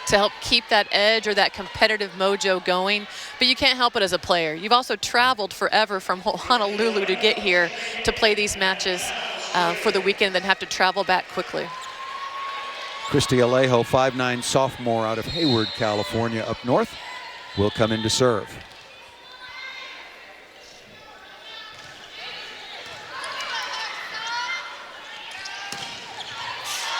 to help keep that edge or that competitive mojo going, but you can't help it as a player. You've also traveled forever from Honolulu to get here to play these matches for the weekend, then have to travel back quickly. Christy Alejo, 5'9" sophomore out of Hayward, California, up north, will come in to serve.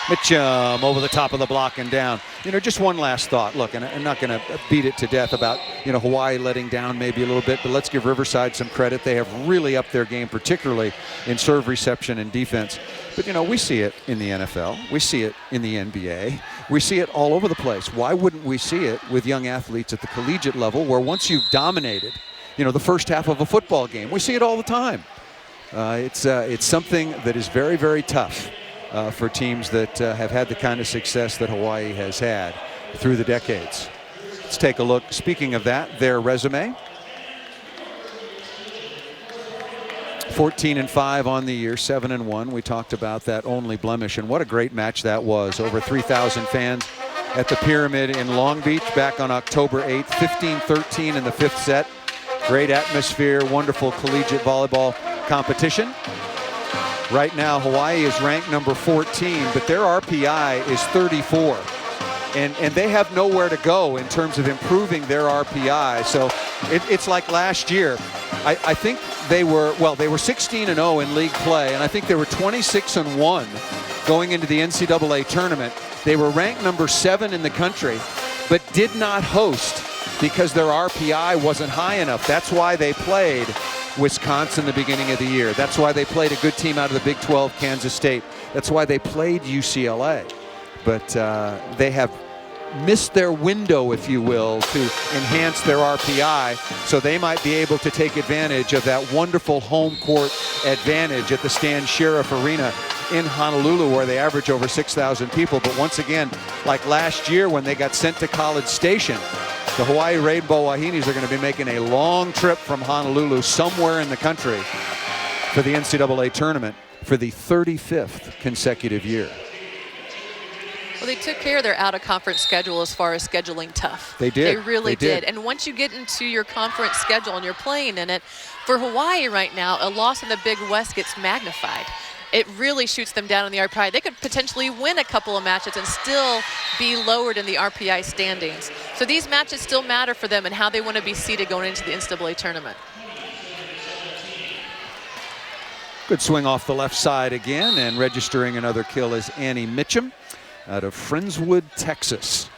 Mitchum over the top of the block and down. You know, just one last thought. Look, and I'm not going to beat it to death about, you know, Hawaii letting down maybe a little bit, but let's give Riverside some credit. They have really upped their game, particularly in serve reception and defense. But, you know, we see it in the NFL. We see it in the NBA. We see it all over the place. Why wouldn't we see it with young athletes at the collegiate level where once you've dominated, you know, the first half of a football game, we see it all the time. It's something that is very, very tough. For teams that have had the kind of success that Hawaii has had through the decades. Let's take a look. Speaking of that, their resume. 14-5 on the year, 7-1. We talked about that only blemish, and what a great match that was. Over 3,000 fans at the Pyramid in Long Beach back on October 8th. 15-13 in the 5th set. Great atmosphere, wonderful collegiate volleyball competition. Right now, Hawaii is ranked number 14, but their RPI is 34. And they have nowhere to go in terms of improving their RPI. So it's like last year. I think they were 16-0 in league play, and I think they were 26-1 going into the NCAA tournament. They were ranked number 7 in the country, but did not host because their RPI wasn't high enough. That's why they played Wisconsin the beginning of the year. That's why they played a good team out of the Big 12, Kansas State. That's why they played UCLA. But they have missed their window, if you will, to enhance their RPI, so they might be able to take advantage of that wonderful home court advantage at the Stan Sheriff Arena in Honolulu, where they average over 6,000 people. But once again, like last year when they got sent to College Station, the Hawaii Rainbow Wahinis are going to be making a long trip from Honolulu somewhere in the country for the NCAA tournament for the 35th consecutive year. Well, they took care of their out-of-conference schedule as far as scheduling tough. They did. They really did. And once you get into your conference schedule and you're playing in it, for Hawaii right now, a loss in the Big West gets magnified. It really shoots them down in the RPI. They could potentially win a couple of matches and still be lowered in the RPI standings. So these matches still matter for them and how they want to be seeded going into the NCAA tournament. Good swing off the left side again, and registering another kill is Annie Mitchum out of Friendswood, Texas.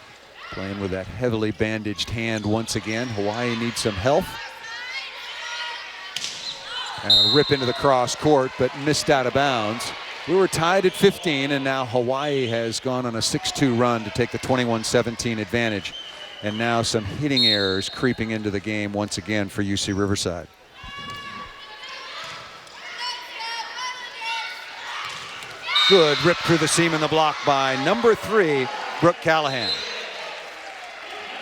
Playing with that heavily bandaged hand once again. Hawaii needs some health. Rip into the cross court, but missed out of bounds. We were tied at 15, and now Hawaii has gone on a 6-2 run to take the 21-17 advantage. And now some hitting errors creeping into the game once again for UC Riverside. Good rip through the seam in the block by number 3, Brooke Callahan.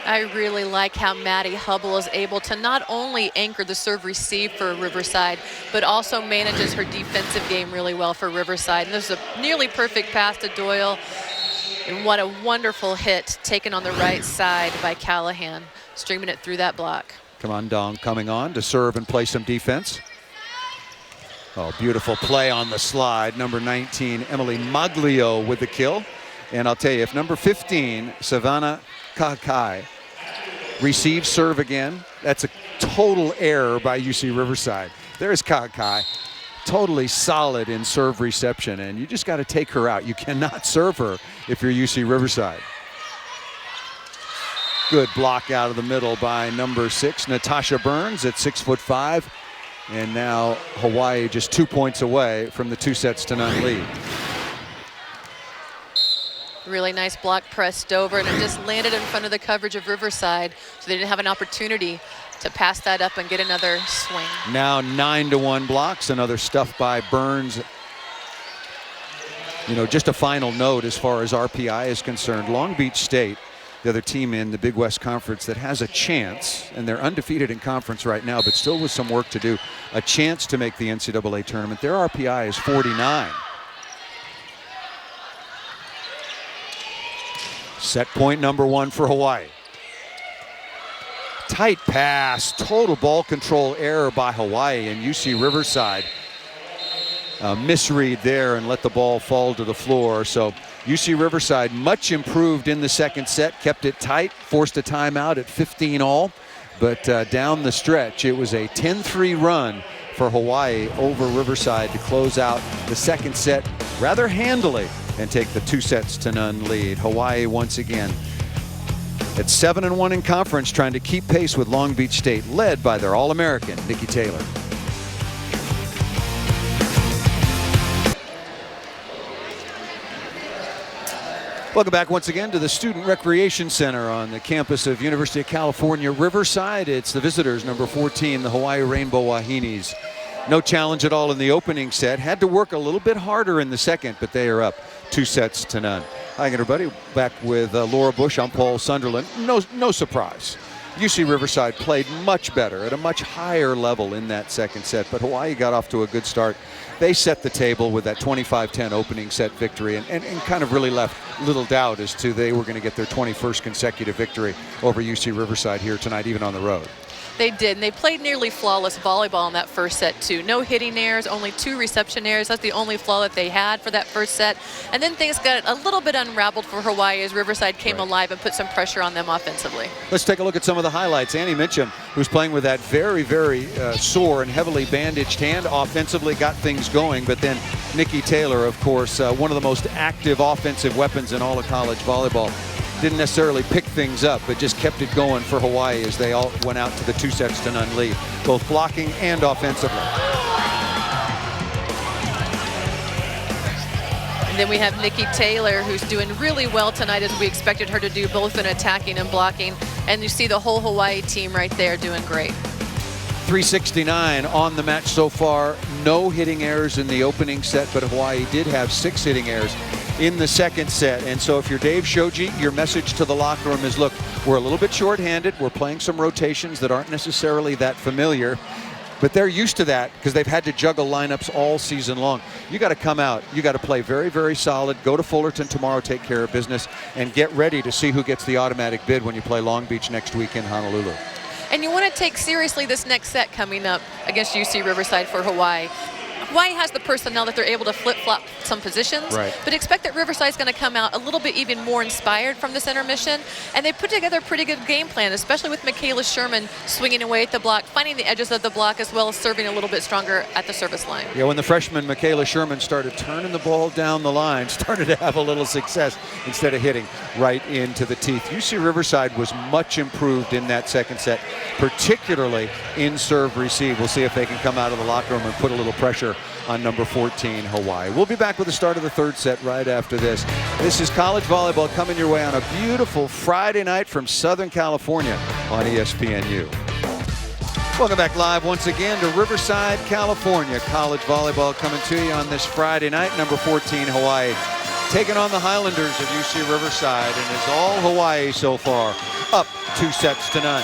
I really like how Maddie Hubble is able to not only anchor the serve receive for Riverside, but also manages her defensive game really well for Riverside. And there's a nearly perfect pass to Doyle. And what a wonderful hit taken on the right side by Callahan, streaming it through that block. Come on, Dong coming on to serve and play some defense. Oh, beautiful play on the slide. Number 19, Emily Maglio with the kill. And I'll tell you, if number 15, Savannah Kakai, receives serve again, that's a total error by UC Riverside. There's Kakai, totally solid in serve reception, and you just got to take her out. You cannot serve her if you're UC Riverside. Good block out of the middle by number 6, Natasha Burns at 6'5". And now Hawaii just 2 points away from the 2-0 lead. Really nice block pressed over, and it just landed in front of the coverage of Riverside, so they didn't have an opportunity to pass that up and get another swing. Now 9-1 blocks, another stuff by Burns. You know, just a final note as far as RPI is concerned, Long Beach State, the other team in the Big West Conference that has a chance, and they're undefeated in conference right now, but still with some work to do, a chance to make the NCAA tournament. Their RPI is 49. Set point number 1 for Hawaii. Tight pass, total ball control error by Hawaii, and UC Riverside misread there and let the ball fall to the floor. So UC Riverside much improved in the second set, kept it tight, forced a timeout at 15 all, but down the stretch it was a 10-3 run for Hawaii over Riverside to close out the second set rather handily and take the 2-0 lead. Hawaii once again at 7-1 in conference, trying to keep pace with Long Beach State, led by their All-American Nikki Taylor. Welcome back once again to the Student Recreation Center on the campus of University of California, Riverside. It's the visitors, number 14, the Hawaii Rainbow Wahinis. No challenge at all in the opening set. Had to work a little bit harder in the second, but they are up 2-0. Hi, everybody. Back with Laura Bush. I'm Paul Sunderland. No surprise. UC Riverside played much better at a much higher level in that second set, but Hawaii got off to a good start. They set the table with that 25-10 opening set victory and kind of really left little doubt as to they were going to get their 21st consecutive victory over UC Riverside here tonight, even on the road. They did, and they played nearly flawless volleyball in that first set too. No hitting errors, only 2 reception errors. That's the only flaw that they had for that first set. And then things got a little bit unraveled for Hawaii as Riverside came alive and put some pressure on them offensively. Let's take a look at some of the highlights. Annie Mitchum who's playing with that very, very sore and heavily bandaged hand. Offensively got things going, but then Nikki Taylor, of course, one of the most active offensive weapons in all of college volleyball. Didn't necessarily pick things up, but just kept it going for Hawaii as they all went out to the 2-0 lead, both blocking and offensively. And then we have Nikki Taylor, who's doing really well tonight, as we expected her to do, both in attacking and blocking. And you see the whole Hawaii team right there doing great. 369 on the match so far. No hitting errors in the opening set, but Hawaii did have 6 hitting errors in the second set. And so if you're Dave Shoji, your message to the locker room is, look, we're a little bit shorthanded. We're playing some rotations that aren't necessarily that familiar, but they're used to that because they've had to juggle lineups all season long. You got to come out. You got to play very, very solid. Go to Fullerton tomorrow, take care of business, and get ready to see who gets the automatic bid when you play Long Beach next week in Honolulu. And you want to take seriously this next set coming up against UC Riverside for Hawaii. Hawaii has the personnel that they're able to flip-flop some positions, right, but expect that Riverside's going to come out a little bit even more inspired from this intermission, and they put together a pretty good game plan, especially with Michaela Sherman swinging away at the block, finding the edges of the block, as well as serving a little bit stronger at the service line. Yeah, when the freshman Michaela Sherman started turning the ball down the line, started to have a little success instead of hitting right into the teeth. UC Riverside was much improved in that second set, particularly in serve receive. We'll see if they can come out of the locker room and put a little pressure on number 14, Hawaii. We'll be back with the start of the third set right after this. This is college volleyball coming your way on a beautiful Friday night from Southern California on ESPNU. Welcome back live once again to Riverside, California. College volleyball coming to you on this Friday night. Number 14, Hawaii, taking on the Highlanders of UC Riverside, and it's all Hawaii so far, up 2-0.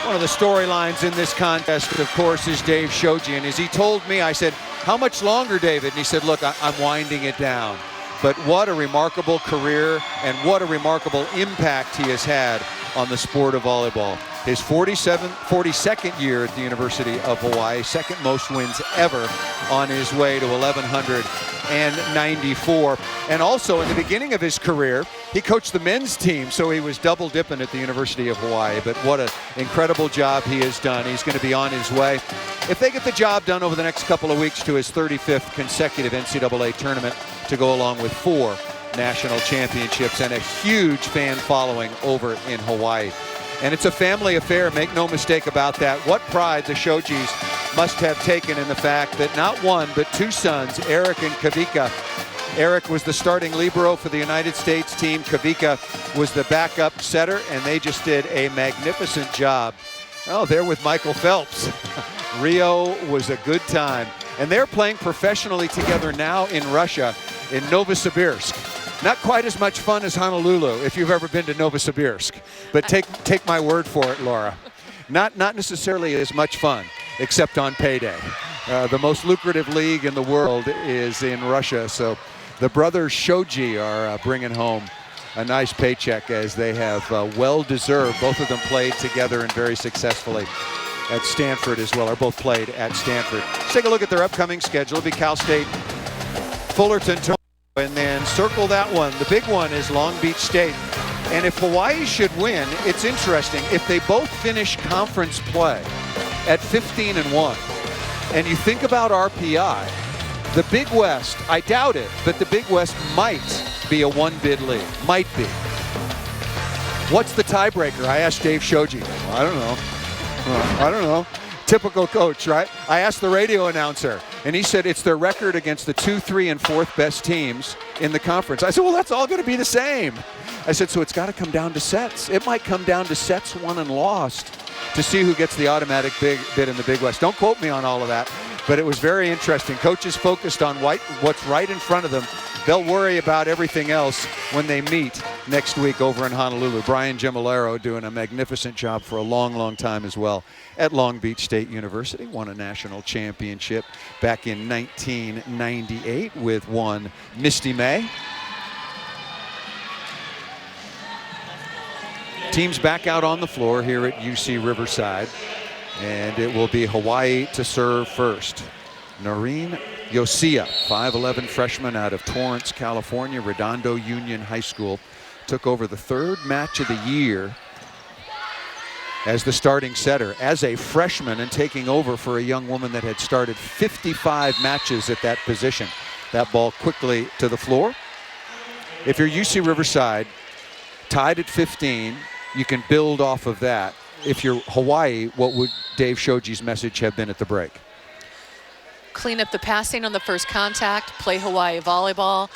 One of the storylines in this contest, of course, is Dave Shoji. And as he told me, I said, how much longer, David? And he said, look, I'm winding it down. But what a remarkable career and what a remarkable impact he has had on the sport of volleyball. His 42nd year at the University of Hawaii, second most wins ever, on his way to 1,194. And also in the beginning of his career, he coached the men's team, so he was double dipping at the University of Hawaii. But what an incredible job he has done. He's going to be on his way, if they get the job done over the next couple of weeks, to his 35th consecutive NCAA tournament, to go along with 4 national championships and a huge fan following over in Hawaii. And it's a family affair, make no mistake about that. What pride the Shojis must have taken in the fact that not one, but 2 sons, Eric and Kavika. Eric was the starting libero for the United States team. Kavika was the backup setter, and they just did a magnificent job. Oh, they're with Michael Phelps. Rio was a good time. And they're playing professionally together now in Russia, in Novosibirsk. Not quite as much fun as Honolulu, if you've ever been to Novosibirsk. But take my word for it, Laura. Not necessarily as much fun, except on payday. The most lucrative league in the world is in Russia, so the brothers Shoji are bringing home a nice paycheck, as they have well-deserved. Both of them played together and very successfully at Stanford as well, or both played at Stanford. Let's take a look at their upcoming schedule. It'll be Cal State, Fullerton, and then circle that one. The big one is Long Beach State. And if Hawaii should win, it's interesting. If they both finish conference play at 15-1, and you think about RPI, the Big West, I doubt it, but the Big West might be a 1-bid league. Might be. What's the tiebreaker? I asked Dave Shoji. I don't know. I don't know. Typical coach, right? I asked the radio announcer, and he said it's their record against the 2, 3, and 4th best teams in the conference. I said, well, that's all going to be the same. I said, so it's got to come down to sets. It might come down to sets won and lost to see who gets the automatic bid in the Big West. Don't quote me on all of that, but it was very interesting. Coaches focused on what's right in front of them. They'll worry about everything else when they meet next week over in Honolulu. Brian Gemolero doing a magnificent job for a long, long time as well at Long Beach State University. Won a national championship back in 1998 with one Misty May. Teams back out on the floor here at UC Riverside, and it will be Hawaii to serve first. Noreen Yosia, 5'11" freshman out of Torrance, California, Redondo Union High School, took over the 3rd match of the year as the starting setter, as a freshman, and taking over for a young woman that had started 55 matches at that position. That ball quickly to the floor. If you're UC Riverside, tied at 15, you can build off of that. If you're Hawaii, what would Dave Shoji's message have been at the break? Clean up the passing on the first contact, play Hawaii volleyball,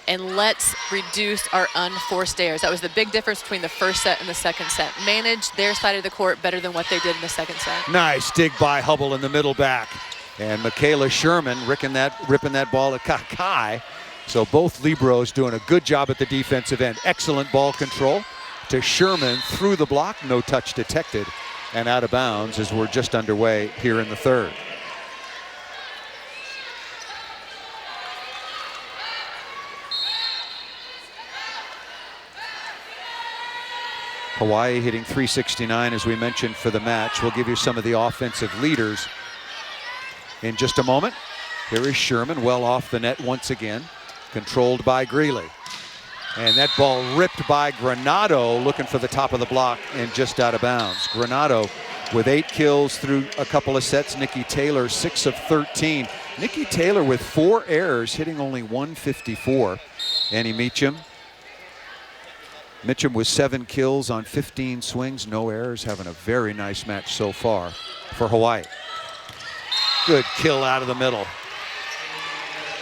and let's reduce our unforced errors. That was the big difference between the first set and the second set. Manage their side of the court better than what they did in the second set. Nice dig by Hubble in the middle back. And Michaela Sherman ripping that ball at Kakai. So both Libros doing a good job at the defensive end. Excellent ball control to Sherman through the block. No touch detected and out of bounds as we're just underway here in the third. Hawaii hitting 369 as we mentioned for the match. We'll give you some of the offensive leaders in just a moment. Here is Sherman, well off the net once again, controlled by Greeley. And that ball ripped by Granado, looking for the top of the block and just out of bounds. Granado with 8 kills through a couple of sets. Nikki Taylor 6 of 13. Nikki Taylor with 4 errors, hitting only 154. Annie Meacham with 7 kills on 15 swings, no errors, having a very nice match so far for Hawaii. Good kill out of the middle.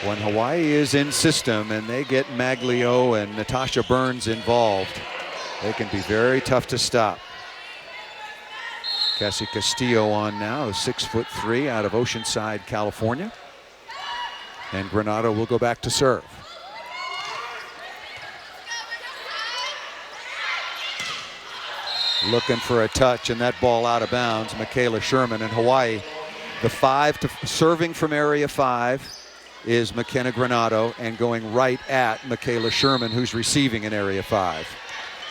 When Hawaii is in system and they get Maglio and Natasha Burns involved, they can be very tough to stop. Cassie Castillo on now, 6'3" out of Oceanside, California. And Granado will go back to serve. Looking for a touch, and that ball out of bounds. Michaela Sherman. And Hawaii, the 5 to serving from area 5 is McKenna Granado, and going right at Michaela Sherman, who's receiving in area 5.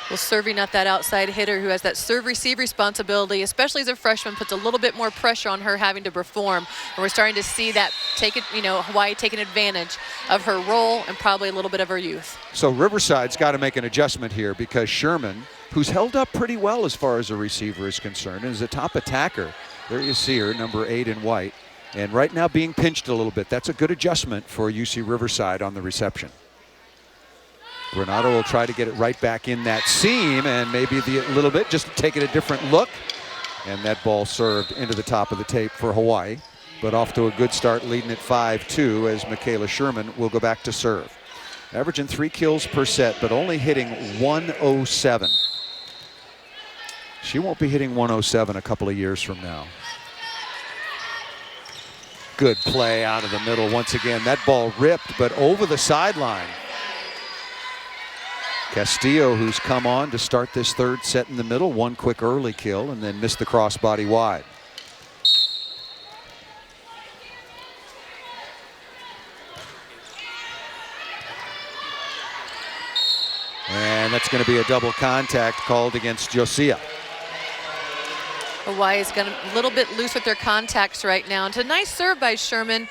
Well, serving at that outside hitter who has that serve-receive responsibility, especially as a freshman, puts a little bit more pressure on her having to perform. And we're starting to see that Hawaii taking advantage of her role and probably a little bit of her youth. So Riverside's got to make an adjustment here, because Sherman, who's held up pretty well as far as a receiver is concerned, and is a top attacker. There you see her, number 8 in white. And right now being pinched a little bit. That's a good adjustment for UC Riverside on the reception. Granado will try to get it right back in that seam, and maybe a little bit, just to take it a different look. And that ball served into the top of the tape for Hawaii. But off to a good start, leading at 5-2 as Michaela Sherman will go back to serve. Averaging 3 kills per set, but only hitting 107. She won't be hitting 107 a couple of years from now. Good play out of the middle once again. That ball ripped, but over the sideline. Castillo, who's come on to start this third set in the middle, 1 quick early kill and then missed the crossbody wide. And that's going to be a double contact called against Josiah. Hawaii is a little bit loose with their contacts right now. And it's a nice serve by Sherman.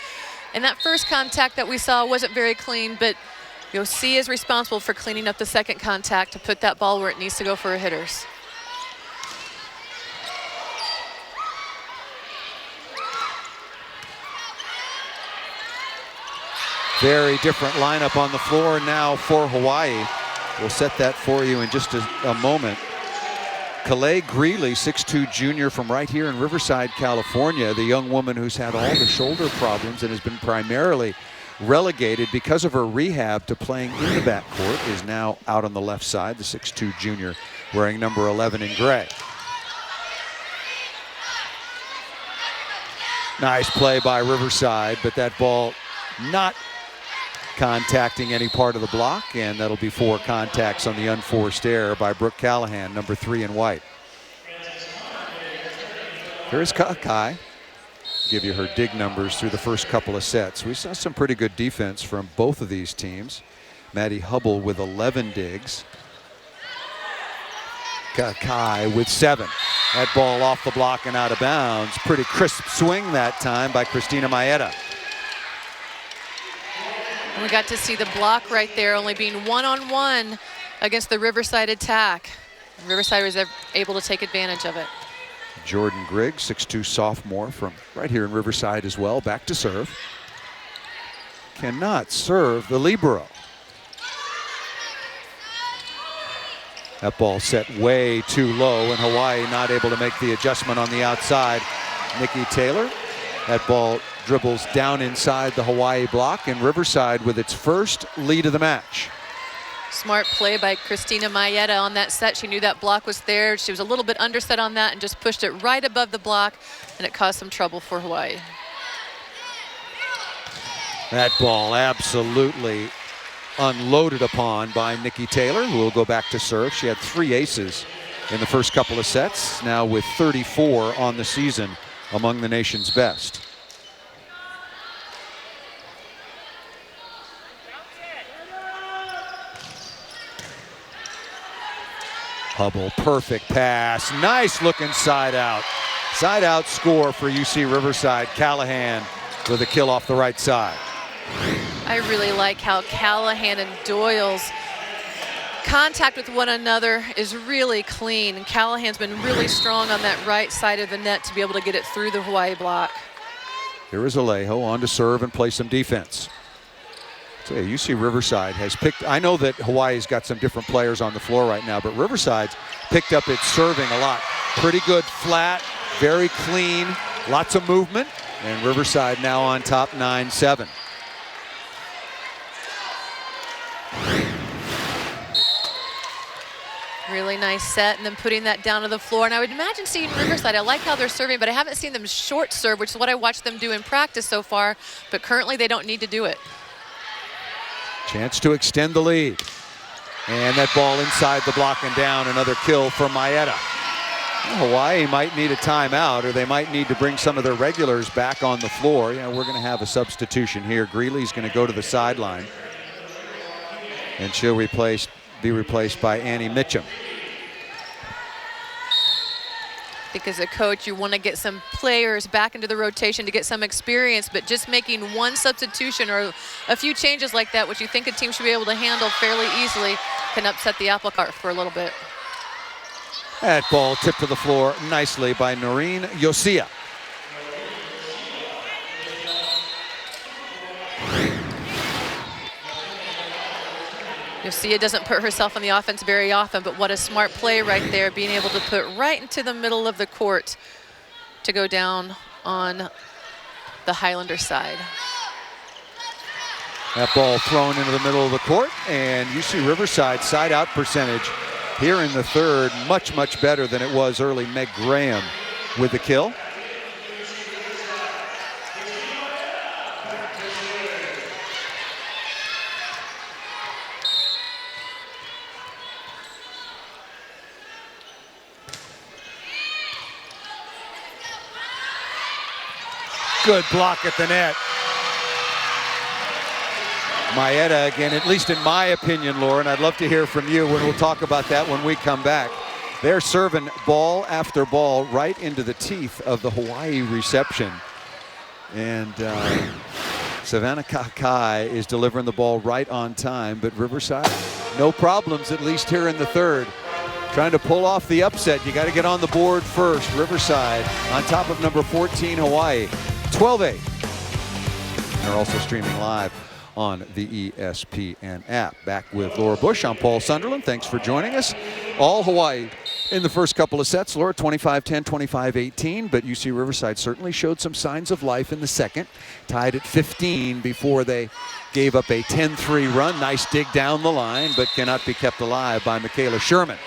And that first contact that we saw wasn't very clean, but Josiah is responsible for cleaning up the second contact to put that ball where it needs to go for her hitters. Very different lineup on the floor now for Hawaii. We'll set that for you in just a moment. Calais Greeley, 6'2" junior from right here in Riverside, California, the young woman who's had all the shoulder problems and has been primarily relegated because of her rehab to playing in the backcourt, is now out on the left side, the 6'2" junior wearing number 11 in gray. Nice play by Riverside, but that ball not contacting any part of the block, and that'll be 4 contacts on the unforced error by Brooke Callahan, number 3 in white. Here's Kakai. Give you her dig numbers through the first couple of sets. We saw some pretty good defense from both of these teams. Maddie Hubble with 11 digs. Kakai with 7. That ball off the block and out of bounds. Pretty crisp swing that time by Christina Maeda. We got to see the block right there, only being 1-on-1 against the Riverside attack. Riverside was able to take advantage of it. Jordan Griggs, 6'2" sophomore from right here in Riverside as well, back to serve. Cannot serve the libero. That ball set way too low, and Hawaii not able to make the adjustment on the outside. Nikki Taylor, that ball dribbles down inside the Hawaii block, and Riverside with its first lead of the match. Smart play by Christina Mayetta on that set. She knew that block was there. She was a little bit underset on that and just pushed it right above the block, and it caused some trouble for Hawaii. That ball absolutely unloaded upon by Nikki Taylor, who will go back to serve. She had 3 aces in the first couple of sets, now with 34 on the season, among the nation's best. Hubble, perfect pass, nice looking side out. Side out score for UC Riverside. Callahan with a kill off the right side. I really like how Callahan and Doyle's contact with one another is really clean. And Callahan's been really strong on that right side of the net to be able to get it through the Hawaii block. Here is Alejo on to serve and play some defense. So yeah, UC Riverside has picked, I know that Hawaii's got some different players on the floor right now, but Riverside's picked up its serving a lot. Pretty good flat, very clean, lots of movement, and Riverside now on top 9-7. Really nice set, and then putting that down to the floor. And I would imagine seeing Riverside, I like how they're serving, but I haven't seen them short serve, which is what I watched them do in practice so far, but currently they don't need to do it. Chance to extend the lead. And that ball inside the block and down, another kill for Mayetta. Well, Hawaii might need a timeout, or they might need to bring some of their regulars back on the floor. You know, we're gonna have a substitution here. Greeley's gonna go to the sideline, and she'll be replaced by Annie Mitchum. I think as a coach, you want to get some players back into the rotation to get some experience, but just making one substitution or a few changes like that, which you think a team should be able to handle fairly easily, can upset the apple cart for a little bit. That ball tipped to the floor nicely by Noreen Yosia. Yosia doesn't put herself on the offense very often, but what a smart play right there, being able to put right into the middle of the court to go down on the Highlander side. That ball thrown into the middle of the court, and UC Riverside side out percentage here in the third, much, much better than it was early. Meg Graham with the kill. Good block at the net. Mayetta again, at least in my opinion, Lauren, I'd love to hear from you when we'll talk about that when we come back. They're serving ball after ball right into the teeth of the Hawaii reception. And Savannah Kakai is delivering the ball right on time, but Riverside, no problems, at least here in the third. Trying to pull off the upset. You got to get on the board first. Riverside on top of number 14, Hawaii. 12-8. They're also streaming live on the ESPN app. Back with Laura Bush. I'm Paul Sunderland. Thanks for joining us. All Hawaii in the first couple of sets. Laura, 25-10, 25-18, but UC Riverside certainly showed some signs of life in the second. Tied at 15 before they gave up a 10-3 run. Nice dig down the line, but cannot be kept alive by Michaela Sherman.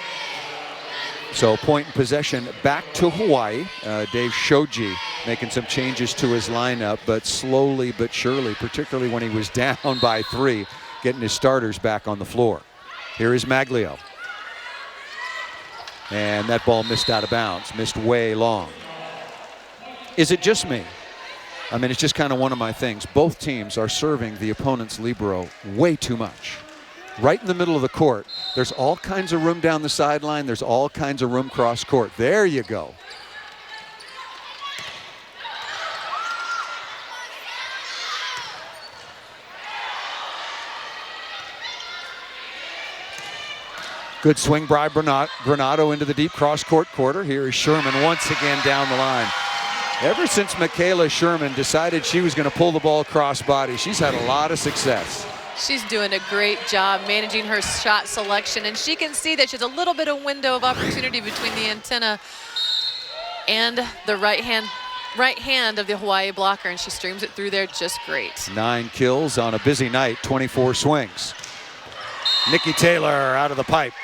So point in possession back to Hawaii. Dave Shoji making some changes to his lineup, but slowly but surely, particularly when he was down by 3, getting his starters back on the floor. Here is Maglio. And that ball missed out of bounds, missed way long. Is it just me? I mean, it's just kind of one of my things. Both teams are serving the opponent's libero way too much. Right in the middle of the court. There's all kinds of room down the sideline. There's all kinds of room cross court. There you go. Good swing by Granado into the deep cross-court quarter. Here is Sherman once again down the line. Ever since Michaela Sherman decided she was going to pull the ball cross-body, she's had a lot of success. She's doing a great job managing her shot selection, and she can see that she has a little bit of window of opportunity between the antenna and the right hand of the Hawaii blocker, and she streams it through there just great. 9 kills on a busy night, 24 swings. Nikki Taylor out of the pipe.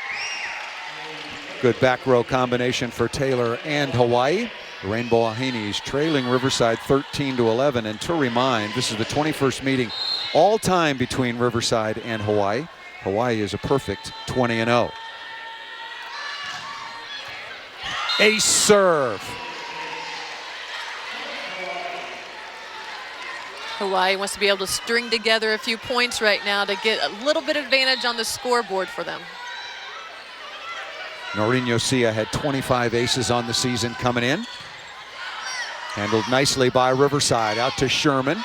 Good back row combination for Taylor and Hawaii. The Rainbow Wahine's trailing Riverside 13-11. And to remind, this is the 21st meeting all time between Riverside and Hawaii. Hawaii is a perfect 20-0. Ace serve. Hawaii wants to be able to string together a few points right now to get a little bit of advantage on the scoreboard for them. Noreen Yosia had 25 aces on the season coming in. Handled nicely by Riverside. Out to Sherman.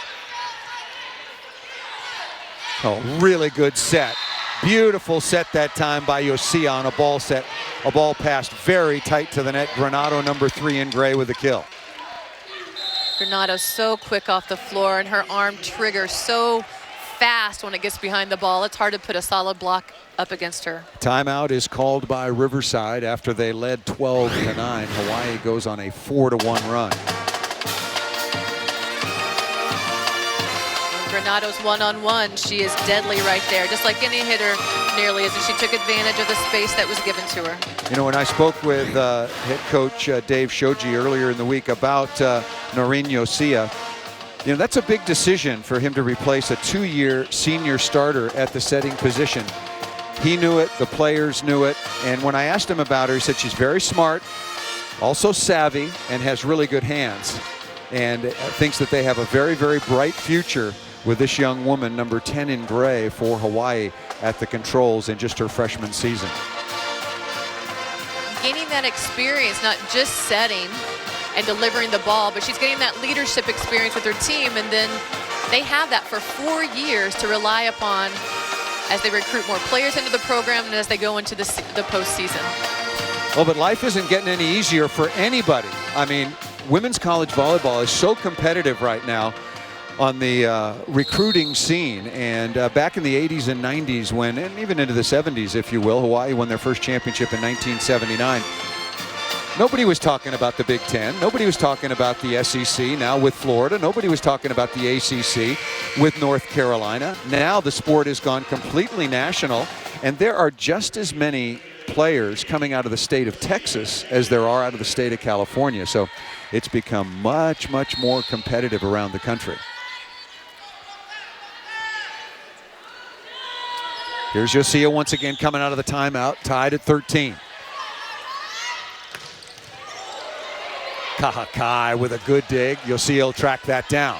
Oh, really good set. Beautiful set that time by Yosia on a ball passed very tight to the net. Granado number 3 in gray with a kill. Granado's so quick off the floor, and her arm triggers so fast when it gets behind the ball. It's hard to put a solid block up against her. Timeout is called by Riverside after they led 12-9. Hawaii goes on a 4-1 run. Granado's one-on-one, she is deadly right there, just like any hitter nearly is, and she took advantage of the space that was given to her. You know, when I spoke with head coach Dave Shoji earlier in the week about Noreen Yosia, you know, that's a big decision for him to replace a 2-year senior starter at the setting position. He knew it, the players knew it, and when I asked him about her, he said she's very smart, also savvy, and has really good hands, and thinks that they have a very, very bright future with this young woman, number 10 in gray for Hawaii, at the controls in just her freshman season. Gaining that experience, not just setting and delivering the ball, but she's getting that leadership experience with her team, and then they have that for 4 years to rely upon as they recruit more players into the program and as they go into the postseason. Well, but life isn't getting any easier for anybody. I mean, women's college volleyball is so competitive right now on the recruiting scene, and back in the 80s and 90s when, and even into the 70s if you will, Hawaii won their first championship in 1979. Nobody was talking about the Big Ten. Nobody was talking about the SEC now with Florida. Nobody was talking about the ACC with North Carolina. Now the sport has gone completely national, and there are just as many players coming out of the state of Texas as there are out of the state of California. So it's become much, much more competitive around the country. Here's Yosia once again coming out of the timeout, tied at 13. Kahakai with a good dig. Yosia will track that down.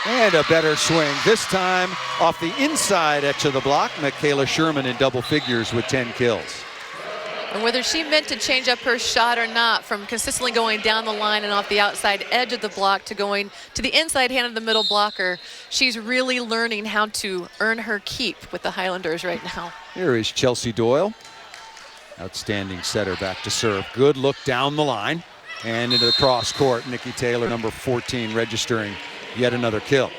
And a better swing, this time off the inside edge of the block. Michaela Sherman in double figures with 10 kills. And whether she meant to change up her shot or not, from consistently going down the line and off the outside edge of the block to going to the inside hand of the middle blocker, she's really learning how to earn her keep with the Highlanders right now. Here is Chelsea Doyle. Outstanding setter back to serve. Good look down the line and into the cross court. Nikki Taylor, number 14, registering yet another kill.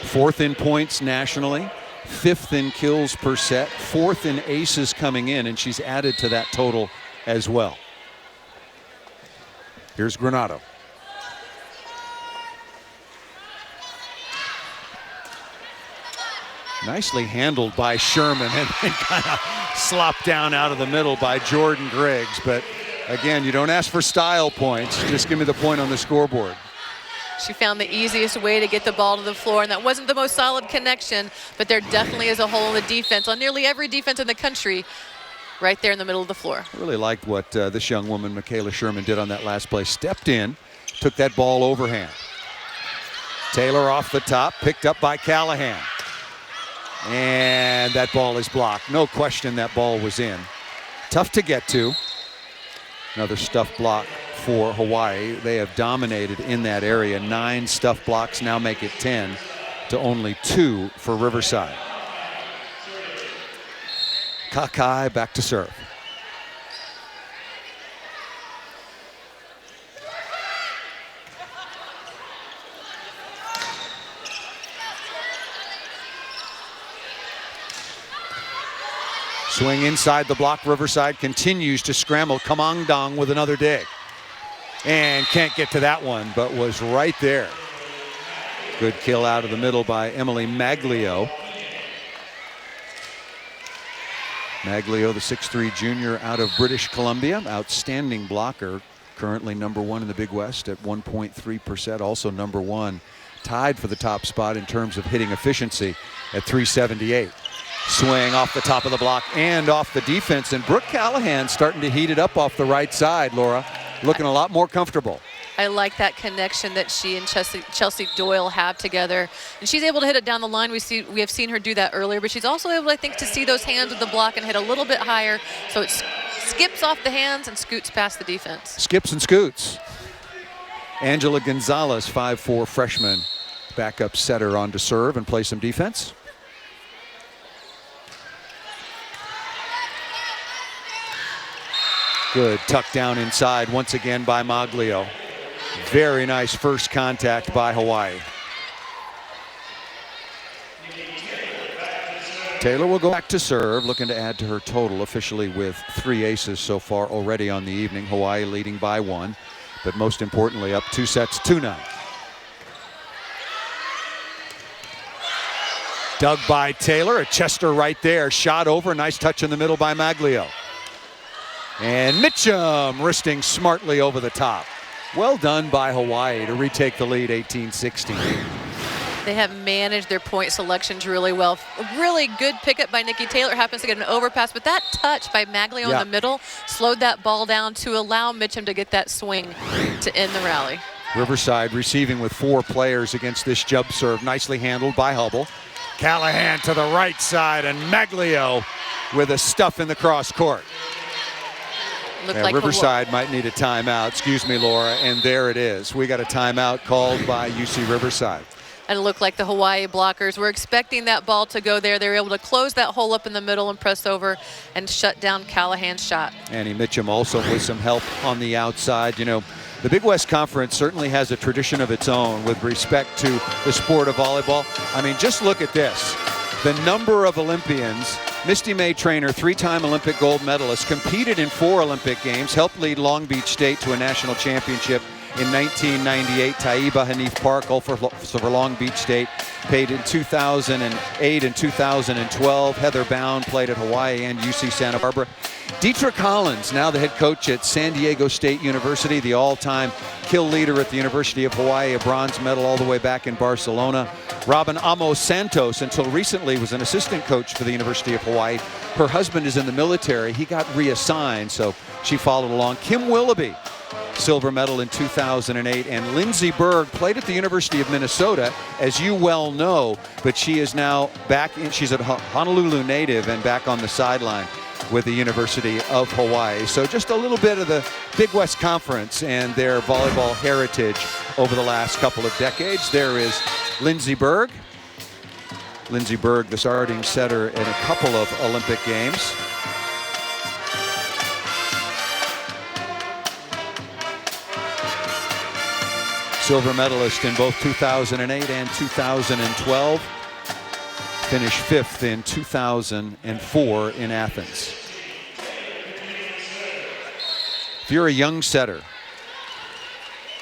4th in points nationally. 5th in kills per set, 4th in aces coming in, and she's added to that total as well. Here's Granado. Nicely handled by Sherman, and then kind of slopped down out of the middle by Jordan Griggs. But again, you don't ask for style points, just give me the point on the scoreboard. She found the easiest way to get the ball to the floor, and that wasn't the most solid connection, but there definitely is a hole in the defense on nearly every defense in the country right there in the middle of the floor. I really liked what this young woman, Michaela Sherman, did on that last play. Stepped in, took that ball overhand. Taylor off the top, picked up by Callahan. And that ball is blocked. No question that ball was in. Tough to get to. Another stuff block for Hawaii. They have dominated in that area. 9 stuff blocks, now make it 10. to only 2 for Riverside. Kakai back to serve. Swing inside the block. Riverside continues to scramble. Kamangdong with another dig. And can't get to that one, but was right there. Good kill out of the middle by Emily Maglio. Maglio, the 6'3" junior out of British Columbia. Outstanding blocker. Currently #1 in the Big West at 1.3%. Also #1. Tied for the top spot in terms of hitting efficiency at 378. Swing off the top of the block and off the defense. And Brooke Callahan starting to heat it up off the right side, Laura. Looking a lot more comfortable. I like that connection that she and Chelsea Doyle have together. And she's able to hit it down the line. We have seen her do that earlier, but she's also able, I think, to see those hands with the block and hit a little bit higher. So it skips off the hands and scoots past the defense. Skips and scoots. Angela Gonzalez, 5'4" freshman, backup setter on to serve and play some defense. Good tuck down inside once again by Maglio. Very nice first contact by Hawaii. Taylor will go back to serve, looking to add to her total, officially with 3 aces so far already on the evening. Hawaii leading by 1, but most importantly up 2 sets, 2-0. Dug by Taylor, a Chester right there, shot over, nice touch in the middle by Maglio. And Mitchum wristing smartly over the top. Well done by Hawaii to retake the lead 18-16. They have managed their point selections really well. A really good pickup by Nikki Taylor. Happens to get an overpass, but that touch by Maglio in the middle slowed that ball down to allow Mitchum to get that swing to end the rally. Riverside receiving with 4 players against this jump serve. Nicely handled by Hubble. Callahan to the right side and Maglio with a stuff in the cross court. Like Riverside might need a timeout. Excuse me, Laura. And there it is. We got a timeout called by UC Riverside. And it looked like the Hawaii blockers were expecting that ball to go there. They were able to close that hole up in the middle and press over and shut down Callahan's shot. Annie Mitchum also with some help on the outside. You know, the Big West Conference certainly has a tradition of its own with respect to the sport of volleyball. I mean, just look at this. The number of Olympians. Misty May Trainer, 3-time Olympic gold medalist, competed in 4 Olympic Games, helped lead Long Beach State to a national championship in 1998. Taiba Hanif Park, also for Long Beach State, played in 2008 and 2012. Heather Bound played at Hawaii and UC Santa Barbara. Deetra Collins, now the head coach at San Diego State University, the all-time kill leader at the University of Hawaii, a bronze medal all the way back in Barcelona. Robin Amos Santos, until recently, was an assistant coach for the University of Hawaii. Her husband is in the military. He got reassigned, so she followed along. Kim Willoughby, silver medal in 2008. And Lindsey Berg played at the University of Minnesota, as you well know, but she is now back in, she's a Honolulu native and back on the sideline with the University of Hawaii. So just a little bit of the Big West Conference and their volleyball heritage over the last couple of decades. There is Lindsey Berg. Lindsey Berg, the starting setter in a couple of Olympic Games. Silver medalist in both 2008 and 2012. Finished 5th in 2004 in Athens. If you're a young setter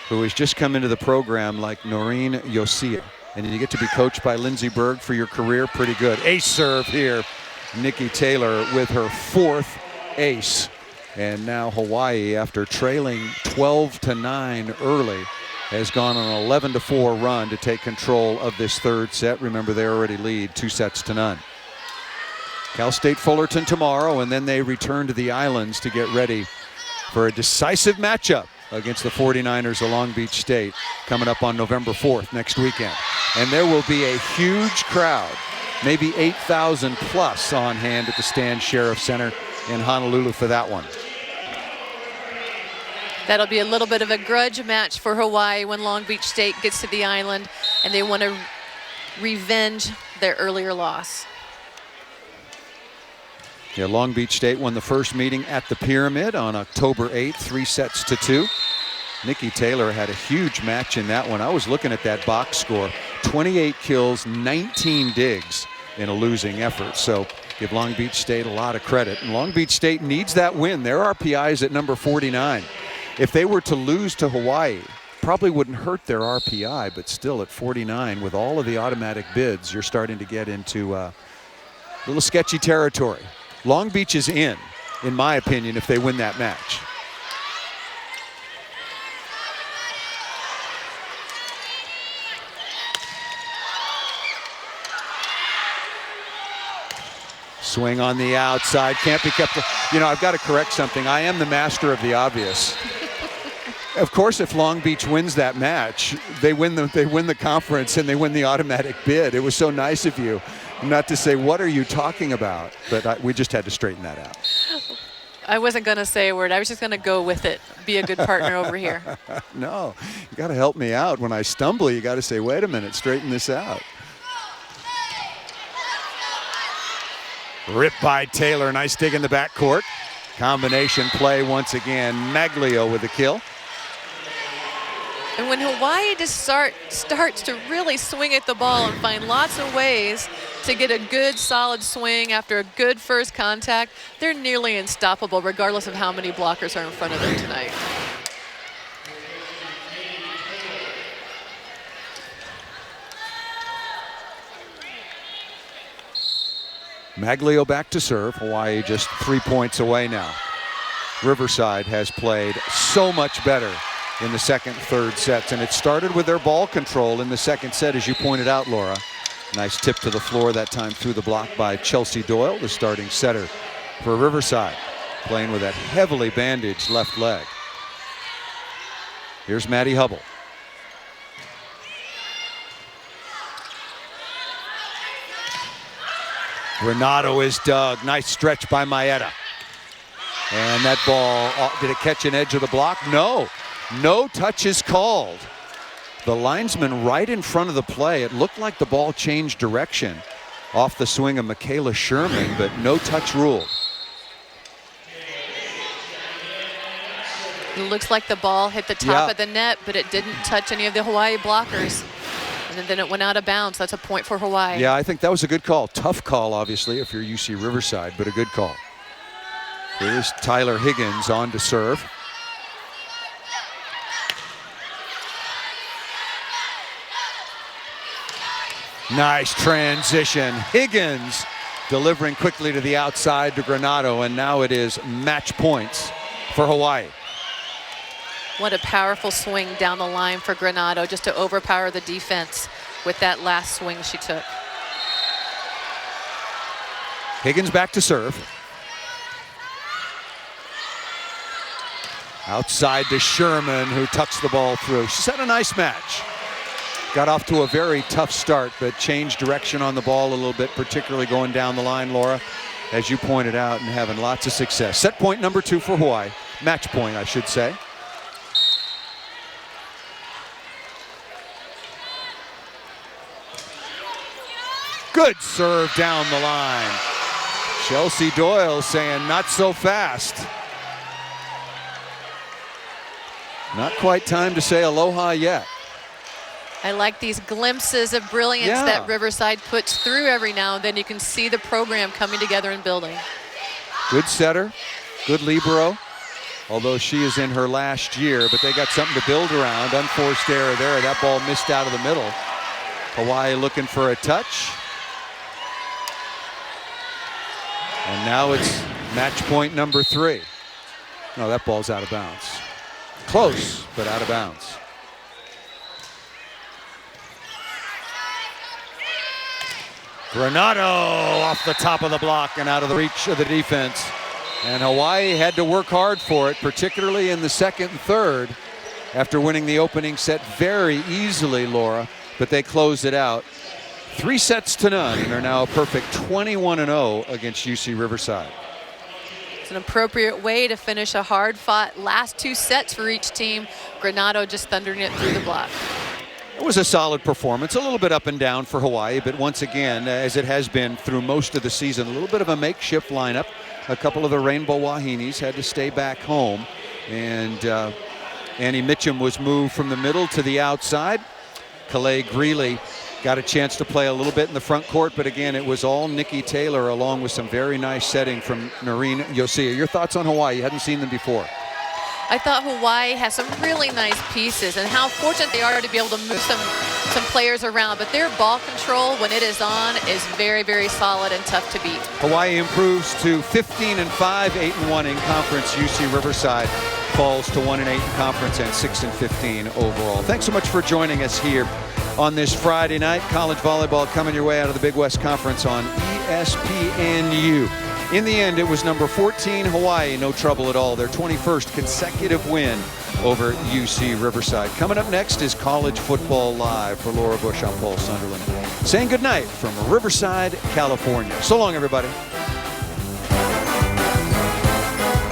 who has just come into the program like Noreen Yosia, and you get to be coached by Lindsey Berg for your career, pretty good. Ace serve here. Nikki Taylor with her 4th ace. And now Hawaii, after trailing 12-9 early, has gone on an 11-4 run to take control of this 3rd set. Remember, they already lead 2-0. Cal State Fullerton tomorrow, and then they return to the islands to get ready for a decisive matchup against the 49ers of Long Beach State coming up on November 4th next weekend. And there will be a huge crowd, maybe 8,000 plus on hand at the Stan Sheriff Center in Honolulu for that one. That'll be a little bit of a grudge match for Hawaii when Long Beach State gets to the island, and they want to revenge their earlier loss. Yeah, Long Beach State won the first meeting at the Pyramid on October 8th, 3-2. Nikki Taylor had a huge match in that one. I was looking at that box score. 28 kills, 19 digs in a losing effort. So give Long Beach State a lot of credit. And Long Beach State needs that win. Their RPI is at number 49. If they were to lose to Hawaii, probably wouldn't hurt their RPI, but still at 49 with all of the automatic bids, you're starting to get into a little sketchy territory. Long Beach is in my opinion, if they win that match. Swing on the outside, can't be kept. You know, I've got to correct something. I am the master of the obvious. Of course, if Long Beach wins that match, they win the conference and they win the automatic bid. It was so nice of you not to say, what are you talking about? But we just had to straighten that out. I wasn't going to say a word. I was just going to go with it. Be a good partner over here. No, you got to help me out. When I stumble, you got to say, wait a minute, straighten this out. Ripped by Taylor, nice dig in the backcourt. Combination play once again. Maglio with the kill. And when Hawaii just starts to really swing at the ball and find lots of ways to get a good solid swing after a good first contact, they're nearly unstoppable regardless of how many blockers are in front of them tonight. Maglio back to serve. Hawaii just 3 points away now. Riverside has played so much better in the second, third sets, and it started with their ball control in the second set, as you pointed out, Laura. Nice tip to the floor that time through the block by Chelsea Doyle, the starting setter for Riverside, playing with that heavily bandaged left leg. Here's Maddie Hubble. Renato is dug. Nice stretch by Maeda. And that ball, did it catch an edge of the block? No. No touch is called. The linesman right in front of the play. It looked like the ball changed direction off the swing of Michaela Sherman, but no touch ruled. It looks like the ball hit the top of the net, but it didn't touch any of the Hawaii blockers. And then it went out of bounds. That's a point for Hawaii. Yeah, I think that was a good call. Tough call, obviously, if you're UC Riverside, but a good call. Here's Tyler Higgins on to serve. Nice transition. Higgins delivering quickly to the outside to Granato, and now it is match points for Hawaii. What a powerful swing down the line for Granato, just to overpower the defense with that last swing she took. Higgins back to serve. Outside to Sherman, who tucks the ball through. She's had a nice match. Got off to a very tough start, but changed direction on the ball a little bit, particularly going down the line, Laura, as you pointed out, and having lots of success. Set point number 2 for Hawaii. Match point, I should say. Good serve down the line. Chelsea Doyle saying, not so fast. Not quite time to say aloha yet. I like these glimpses of brilliance that Riverside puts through every now and then. You can see the program coming together and building. Good setter, good libero, although she is in her last year, but they got something to build around. Unforced error there. That ball missed out of the middle. Hawaii looking for a touch. And now it's match point number 3. No, that ball's out of bounds. Close, but out of bounds. Granato off the top of the block and out of the reach of the defense. And Hawaii had to work hard for it, particularly in the second and third, after winning the opening set very easily, Laura, but they closed it out. 3-0 and are now a perfect 21-0 against UC Riverside. It's an appropriate way to finish a hard-fought last 2 sets for each team. Granato just thundering it through the block. It was a solid performance, a little bit up and down for Hawaii, but once again, as it has been through most of the season, a little bit of a makeshift lineup. A couple of the Rainbow Wahinis had to stay back home, and Annie Mitchum was moved from the middle to the outside. Calais Greeley got a chance to play a little bit in the front court, but again, it was all Nikki Taylor along with some very nice setting from Noreen Yosia. Your thoughts on Hawaii? You hadn't seen them before. I thought Hawaii has some really nice pieces, and how fortunate they are to be able to move some players around. But their ball control, when it is on, is very, very solid and tough to beat. Hawaii improves to 15-5, 8-1 in conference. UC Riverside falls to 1-8 in conference and 6-15 overall. Thanks so much for joining us here on this Friday night. College volleyball coming your way out of the Big West Conference on ESPNU. In the end, it was number 14 Hawaii, no trouble at all. Their 21st consecutive win over UC Riverside. Coming up next is College Football Live. For Laura Bush, I'm Paul Sunderland, saying goodnight from Riverside, California. So long, everybody.